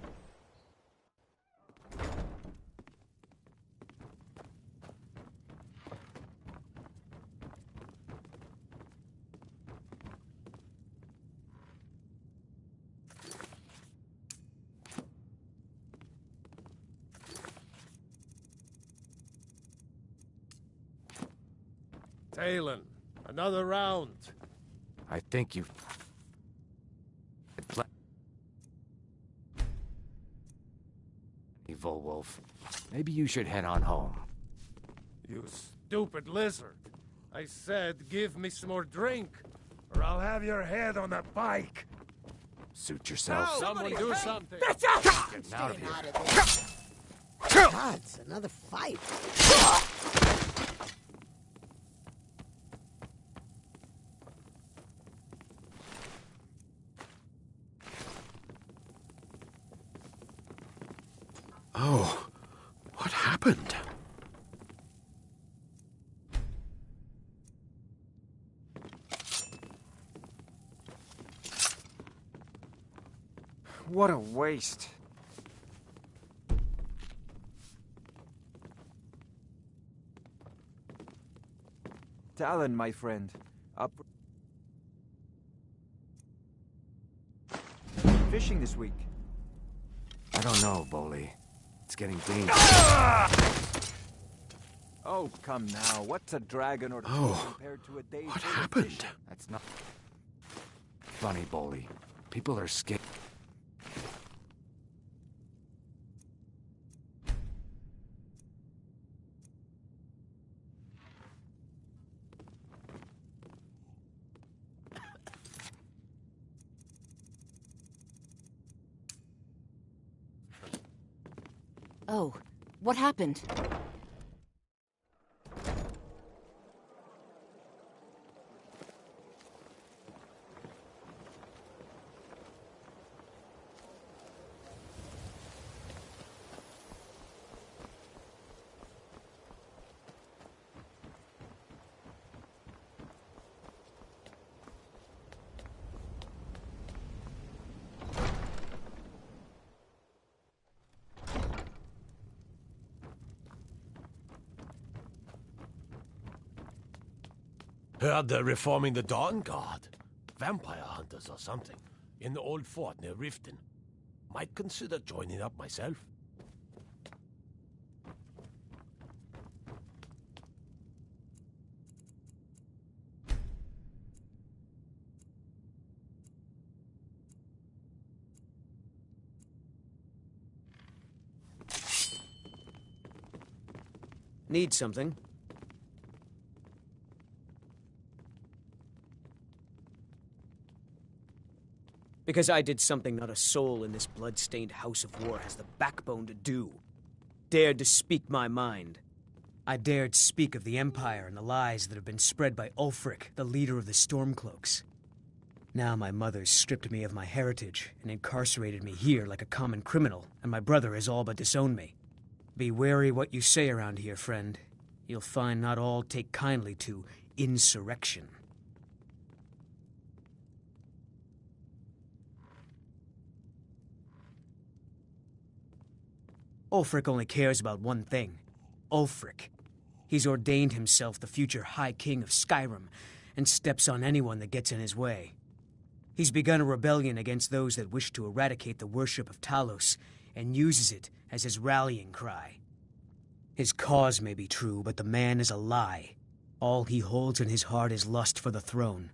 Talon, another round. I think you... Evil Wolf. Maybe you should head on home. You stupid lizard. I said give me some more drink, or I'll have your head on a pike. Suit yourself. Someone do something. Getting out of here. God, it's another fight. Oh, what happened? What a waste. Talon, my friend. Up fishing this week. I don't know, Boley. It's getting dangerous. Oh, come now. What's a dragon or two compared to a day? What happened? That's not funny, Boley. People are scared. Oh, what happened? Heard they're reforming the Dawn Guard. Vampire hunters or something. In the old fort near Riften. Might consider joining up myself. Need something? Because I did something not a soul in this blood-stained house of war has the backbone to do. Dared to speak my mind. I dared speak of the Empire and the lies that have been spread by Ulfric, the leader of the Stormcloaks. Now my mother's stripped me of my heritage and incarcerated me here like a common criminal, and my brother has all but disowned me. Be wary what you say around here, friend. You'll find not all take kindly to insurrection. Ulfric only cares about one thing. Ulfric. He's ordained himself the future High King of Skyrim, and steps on anyone that gets in his way. He's begun a rebellion against those that wish to eradicate the worship of Talos, and uses it as his rallying cry. His cause may be true, but the man is a lie. All he holds in his heart is lust for the throne.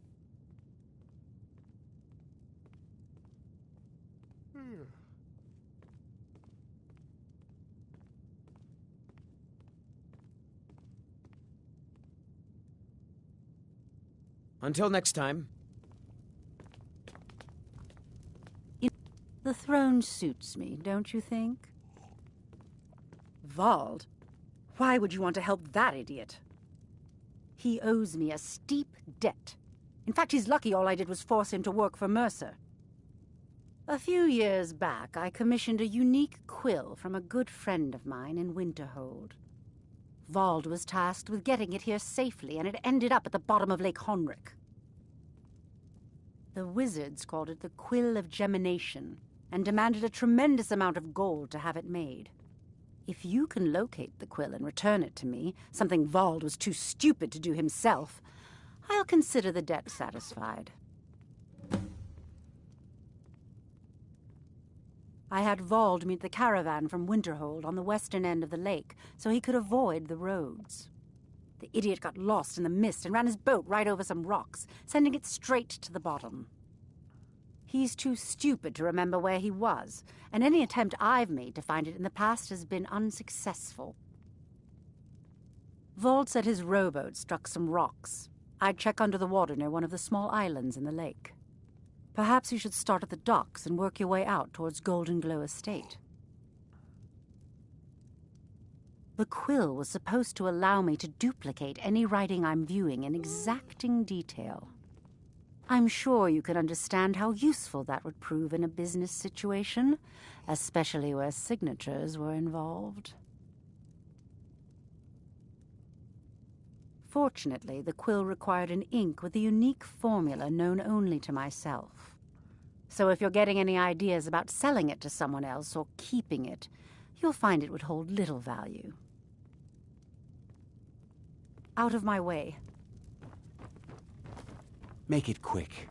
Until next time. The throne suits me, don't you think? Vald? Why would you want to help that idiot? He owes me a steep debt. In fact, he's lucky all I did was force him to work for Mercer. A few years back, I commissioned a unique quill from a good friend of mine in Winterhold. Vald was tasked with getting it here safely, and it ended up at the bottom of Lake Honric. The wizards called it the Quill of Gemination, and demanded a tremendous amount of gold to have it made. If you can locate the quill and return it to me, something Vald was too stupid to do himself, I'll consider the debt satisfied. I had Vald meet the caravan from Winterhold on the western end of the lake, so he could avoid the roads. The idiot got lost in the mist and ran his boat right over some rocks, sending it straight to the bottom. He's too stupid to remember where he was, and any attempt I've made to find it in the past has been unsuccessful. Vald said his rowboat struck some rocks. I'd check under the water near one of the small islands in the lake. Perhaps you should start at the docks and work your way out towards Golden Glow Estate. The quill was supposed to allow me to duplicate any writing I'm viewing in exacting detail. I'm sure you can understand how useful that would prove in a business situation, especially where signatures were involved. Fortunately, the quill required an ink with a unique formula known only to myself. So if you're getting any ideas about selling it to someone else or keeping it, you'll find it would hold little value. Out of my way. Make it quick.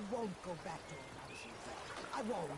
won't go back to a lousy vet. I won't.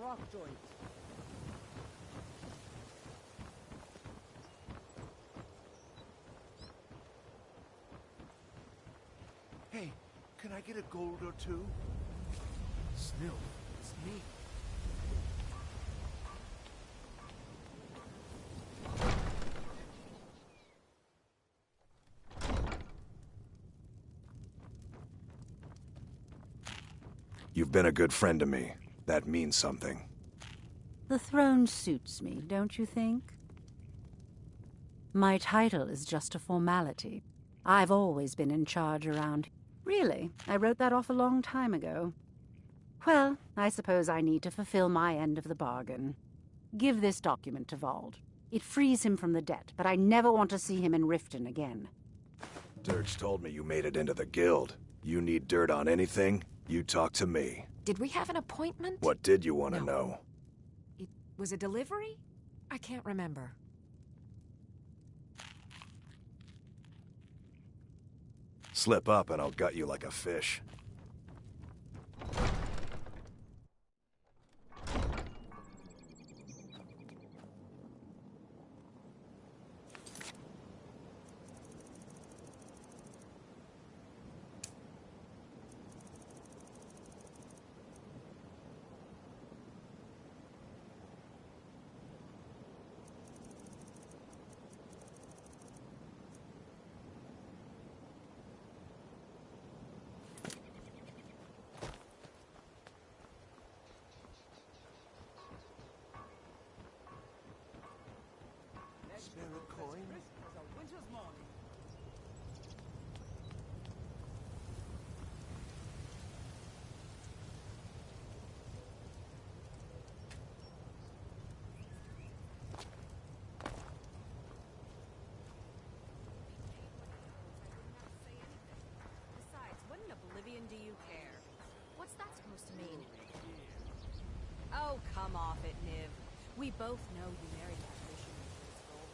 arc joint. Hey, can I get a gold or two? Snill, it's me. You've been a good friend to me. That means something. The throne suits me, don't you think? My title is just a formality. I've always been in charge around. Really, I wrote that off a long time ago. Well, I suppose I need to fulfill my end of the bargain. Give this document to Vald. It frees him from the debt, but I never want to see him in Riften again. Dirge told me you made it into the guild. You need dirt on anything, you talk to me. Did we have an appointment? What did you want to know? It was a delivery? I can't remember. Slip up and I'll gut you like a fish. Spare a coin? As a winter's morning. Besides, what in oblivion do you care? What's that supposed to mean? Oh, come off it, Niv. We both know you married that fisherman for his gold.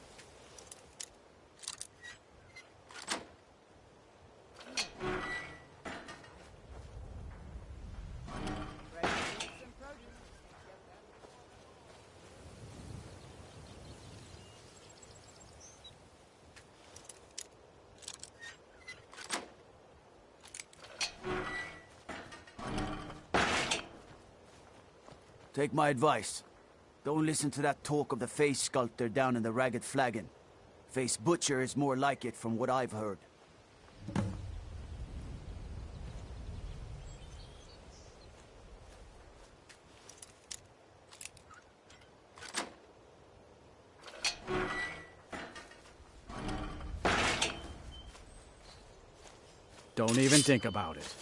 Take my advice. Don't listen to that talk of the face sculptor down in the Ragged Flagon. Face Butcher is more like it from what I've heard. Don't even think about it.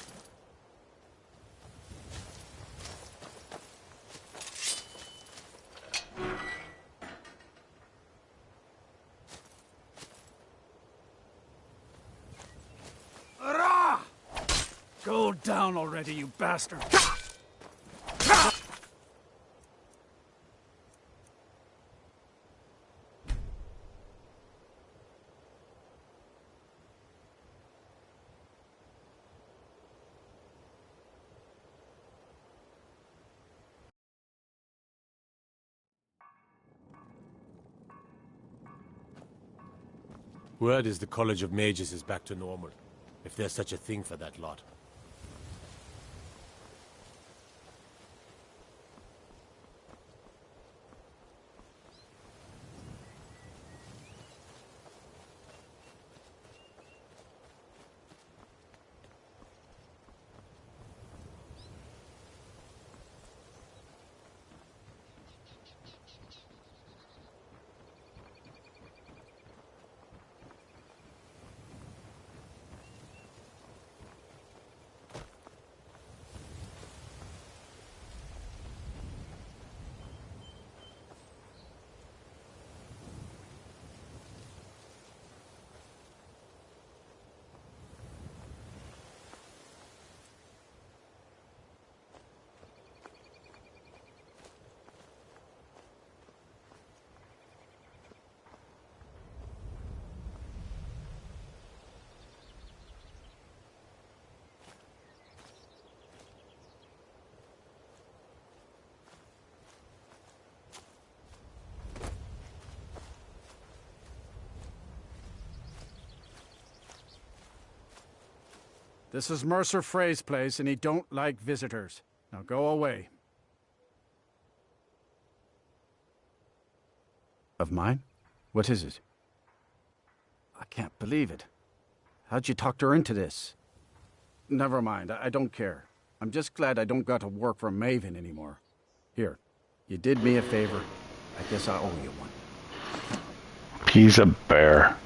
Go down already, you bastard! Word is the College of Mages is back to normal, if there's such a thing for that lot. This is Mercer Frey's place, and he don't like visitors. Now go away. Of mine? What is it? I can't believe it. How'd you talk her into this? Never mind, I don't care. I'm just glad I don't got to work for Maven anymore. Here, you did me a favor. I guess I owe you one. He's a bear.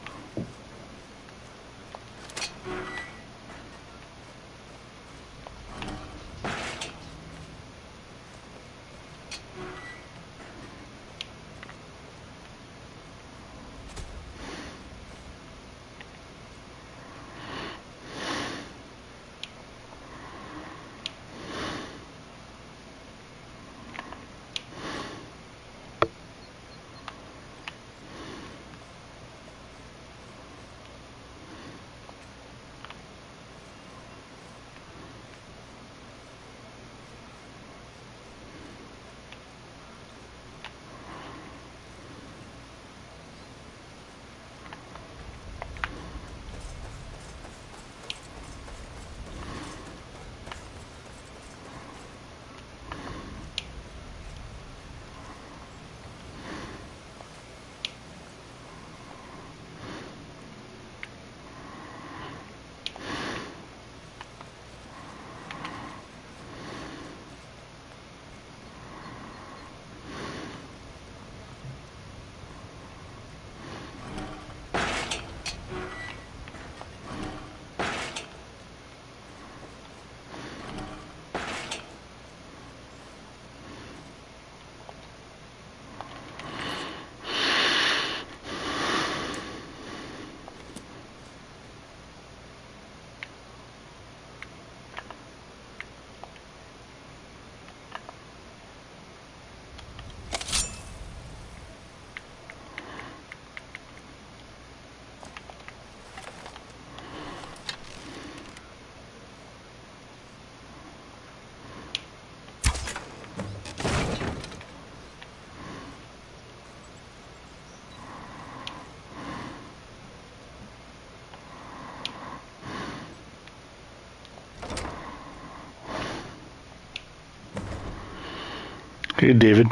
Hey, David.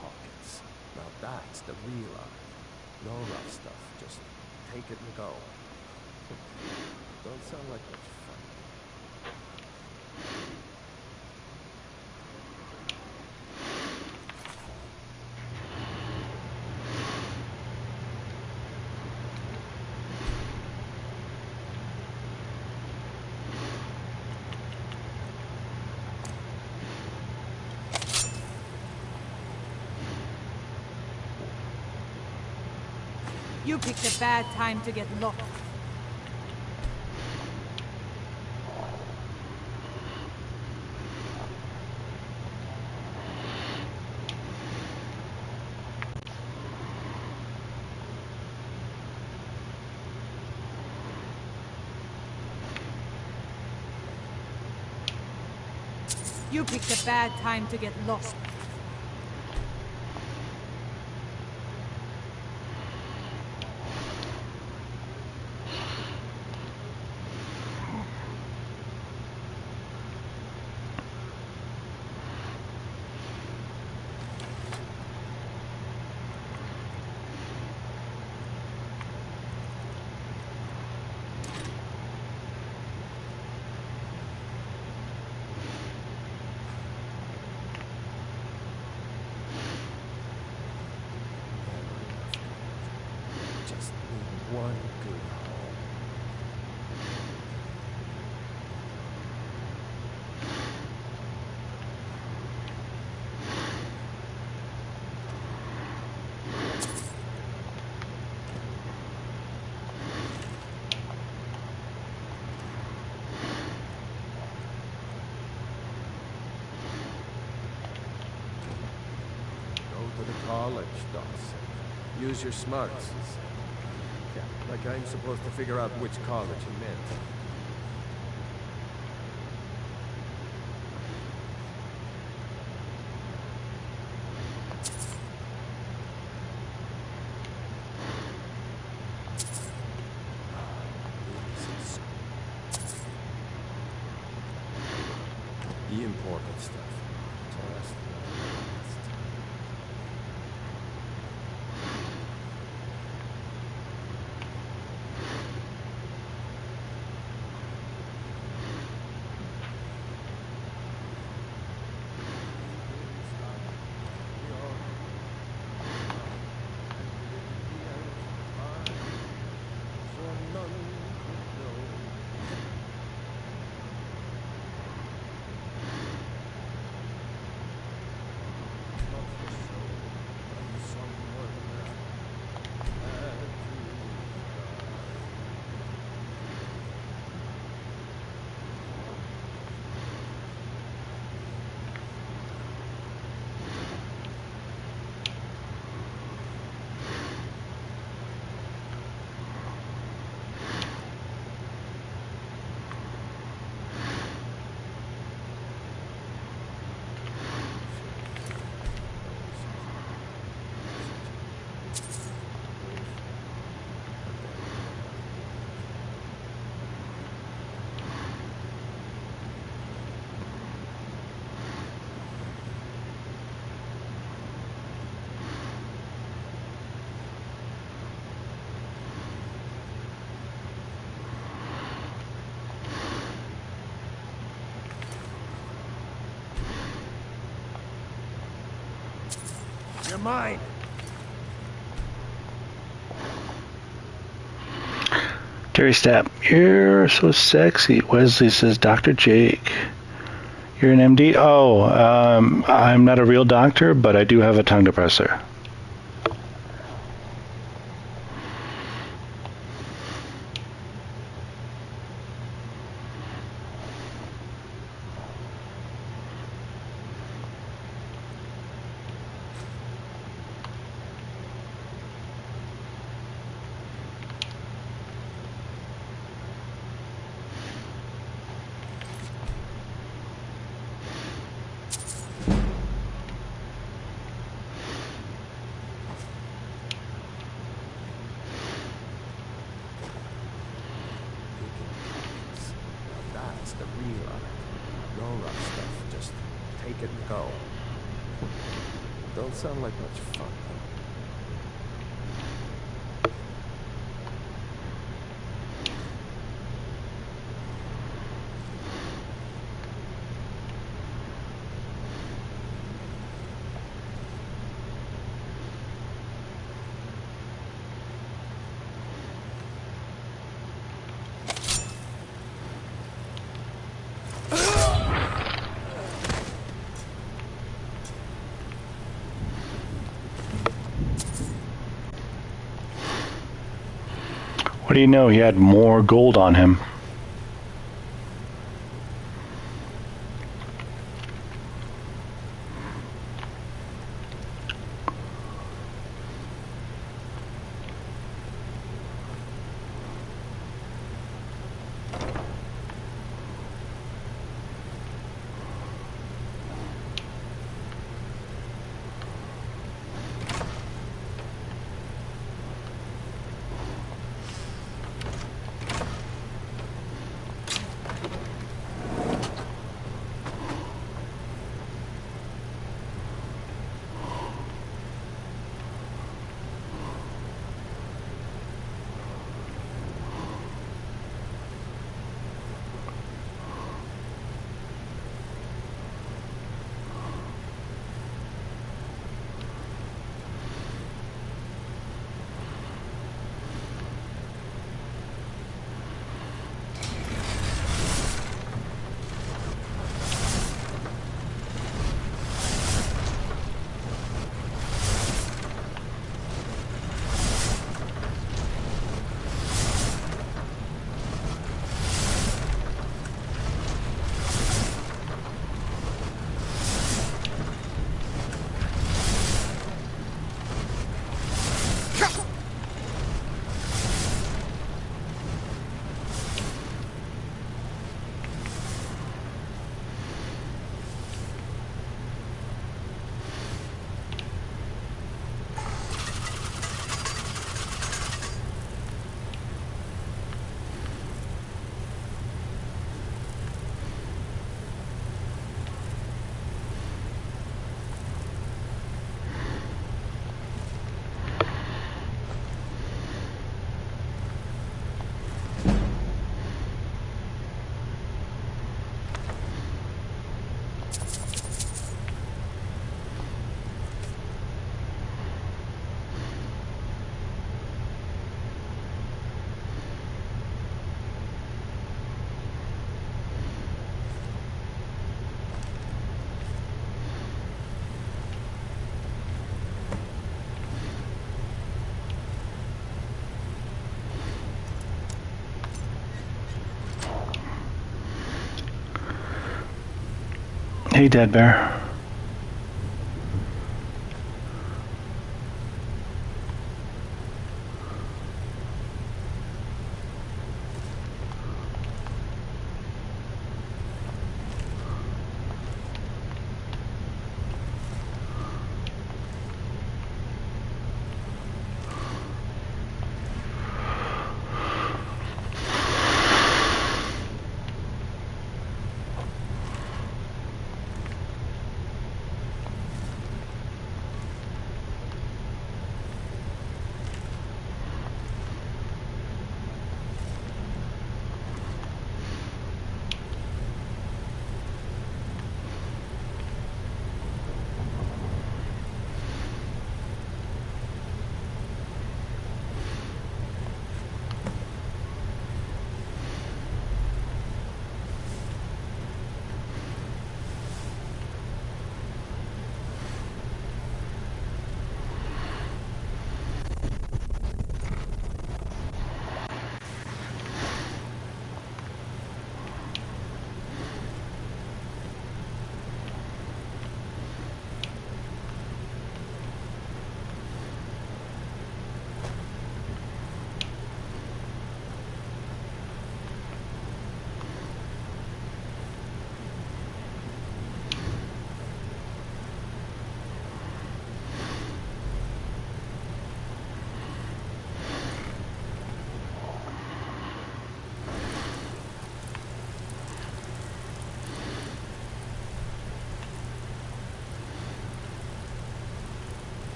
Pockets. Now that's the real art. No rough stuff. Just take it and go. Don't sound like much fun. You picked a bad time to get lost. You picked a bad time to get lost. Just need one good home. Go to the college, Dawson. Use your smarts. Yeah, like I'm supposed to figure out which college he meant. important stuff. Just You're mine. Terry Stapp, you're so sexy. Wesley says, Dr. Jake. You're an MD? Oh, I'm not a real doctor, but I do have a tongue depressor. That's the real art. No rough stuff. Just take it and go. Don't sound like much fun, though. What do you know? He had more gold on him. Hey, Dead Bear.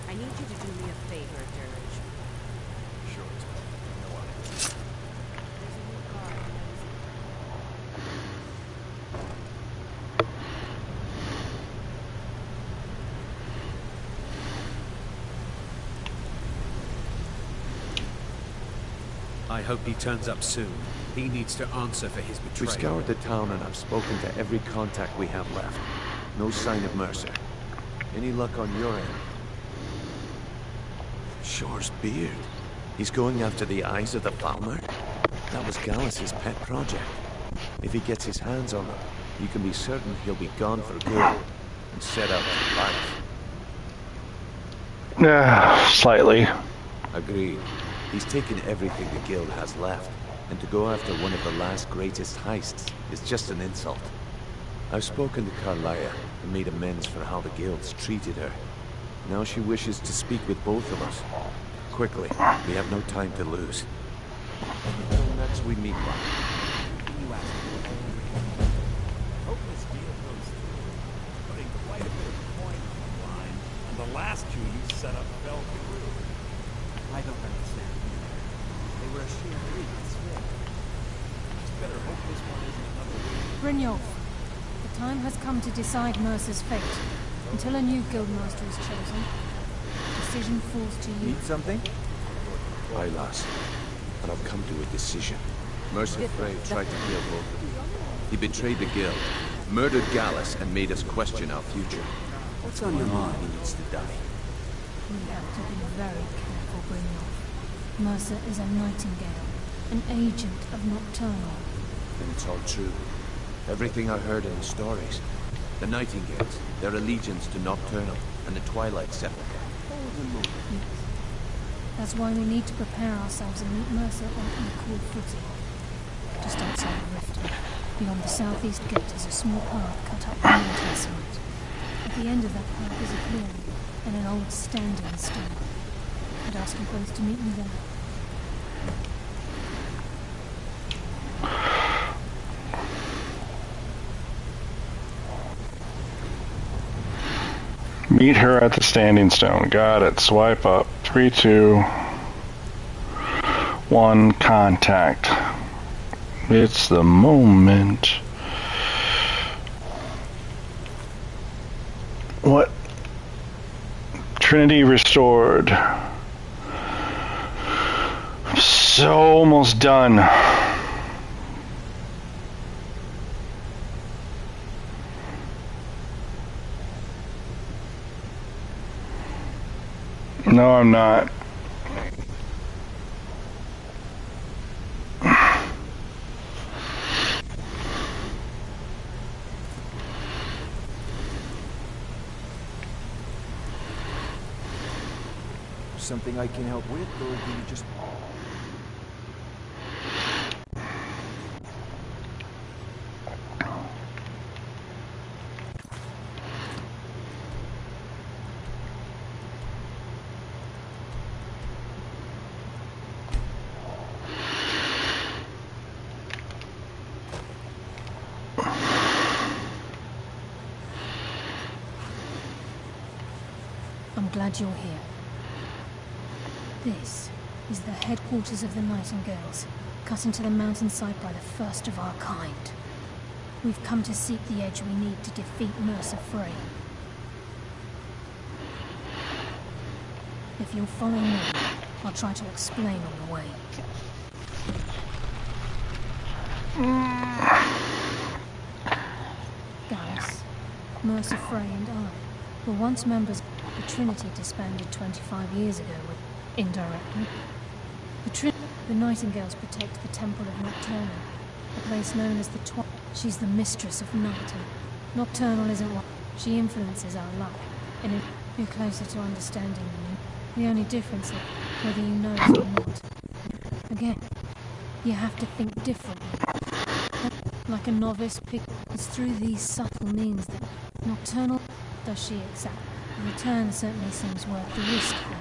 I need you to do me a favor, Dirge. Sure, Tom. No idea. There's a new guard. I hope he turns up soon. He needs to answer for his We betrayal. scoured the town and I've spoken to every contact we have left. No sign of Mercer. Any luck on your end? Shore's beard. He's going after the eyes of the Falmer? That was Gallus's pet project. If he gets his hands on them, you can be certain he'll be gone for good and set out for life. Slightly. Agreed. He's taken everything the guild has left, and to go after one of the last greatest heists is just an insult. I've spoken to Carlia and made amends for how the guild's treated her. Now she wishes to speak with both of us. Quickly, we have no time to lose. Next we meet one. Hope this deal goes through. Putting quite a bit of coin on the line, and the last two you set up fell through. I don't understand. They were a sheer freak, I swear. Just better hope this one isn't another way. Brynjolf, the time has come to decide Mercer's fate. Until a new guildmaster is chosen, the decision falls to you. Need something? Aye, lass. And I've come to a decision. Mercer Frey tried to kill both of you. He betrayed the guild, murdered Gallus, and made us question our future. What's on your mind? He needs to die. We have to be very careful, Brynjolf. Mercer is a nightingale, an agent of Nocturnal. Then it's all true. Everything I heard in the stories. The Nightingales, their allegiance to Nocturnal, and the Twilight Sepulchre. Yes. That's why we need to prepare ourselves and meet Mercer on equal footing. Just outside Riften, beyond the southeast gate is a small path cut up the mountainside. At the end of that path is a clearing, and an old standing stone. I'd ask you both to meet me there. Meet her at the Standing Stone. Got it. Swipe up. 3, 2, 1. Contact. It's the moment. What? Trinity restored. So almost done. No, I'm not. something I can help with, or do you just... I'm glad you're here. This is the headquarters of the Nightingales, cut into the mountainside by the first of our kind. We've come to seek the edge we need to defeat Mercer Frey. If you'll follow me, I'll try to explain on the way. Gallus, Mercer Frey and I were once members. The Trinity disbanded 25 years ago, indirectly. The Nightingales protect the Temple of Nocturnal, a place known as the She's the mistress of night, and Nocturnal isn't one. She influences our luck, and you're closer to understanding than you. The only difference is whether you know it or not. Again, you have to think differently. Like a novice pick, it's through these subtle means that Nocturnal does she exact. The return certainly seems worth the risk for.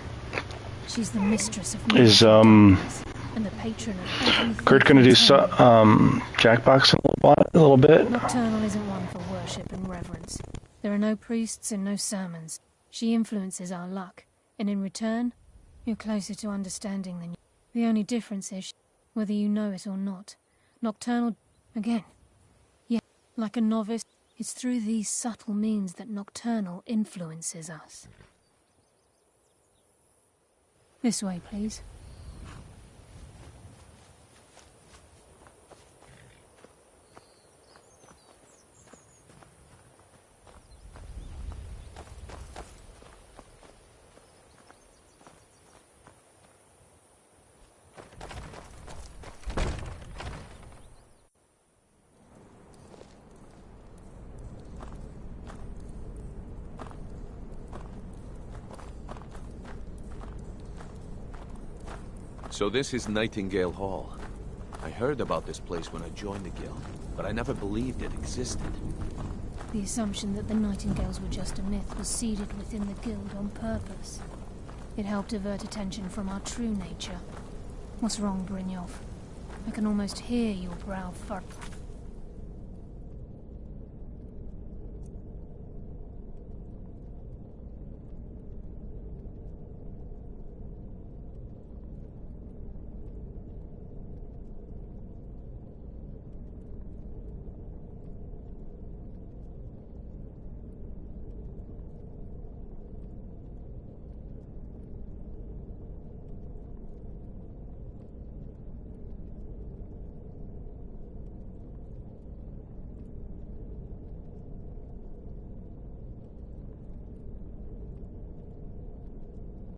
She's the mistress of Is and the patron of everything. Kurt gonna do Jackbox a little bit? Nocturnal isn't one for worship and reverence. There are no priests and no sermons. She influences our luck, and in return, you're closer to understanding than you. The only difference is whether you know it or not. Nocturnal, again, yeah, like a novice. It's through these subtle means that Nocturnal influences us. This way, please. So this is Nightingale Hall. I heard about this place when I joined the guild, but I never believed it existed. The assumption that the Nightingales were just a myth was seeded within the guild on purpose. It helped avert attention from our true nature. What's wrong, Brynjolf? I can almost hear your brow furrow.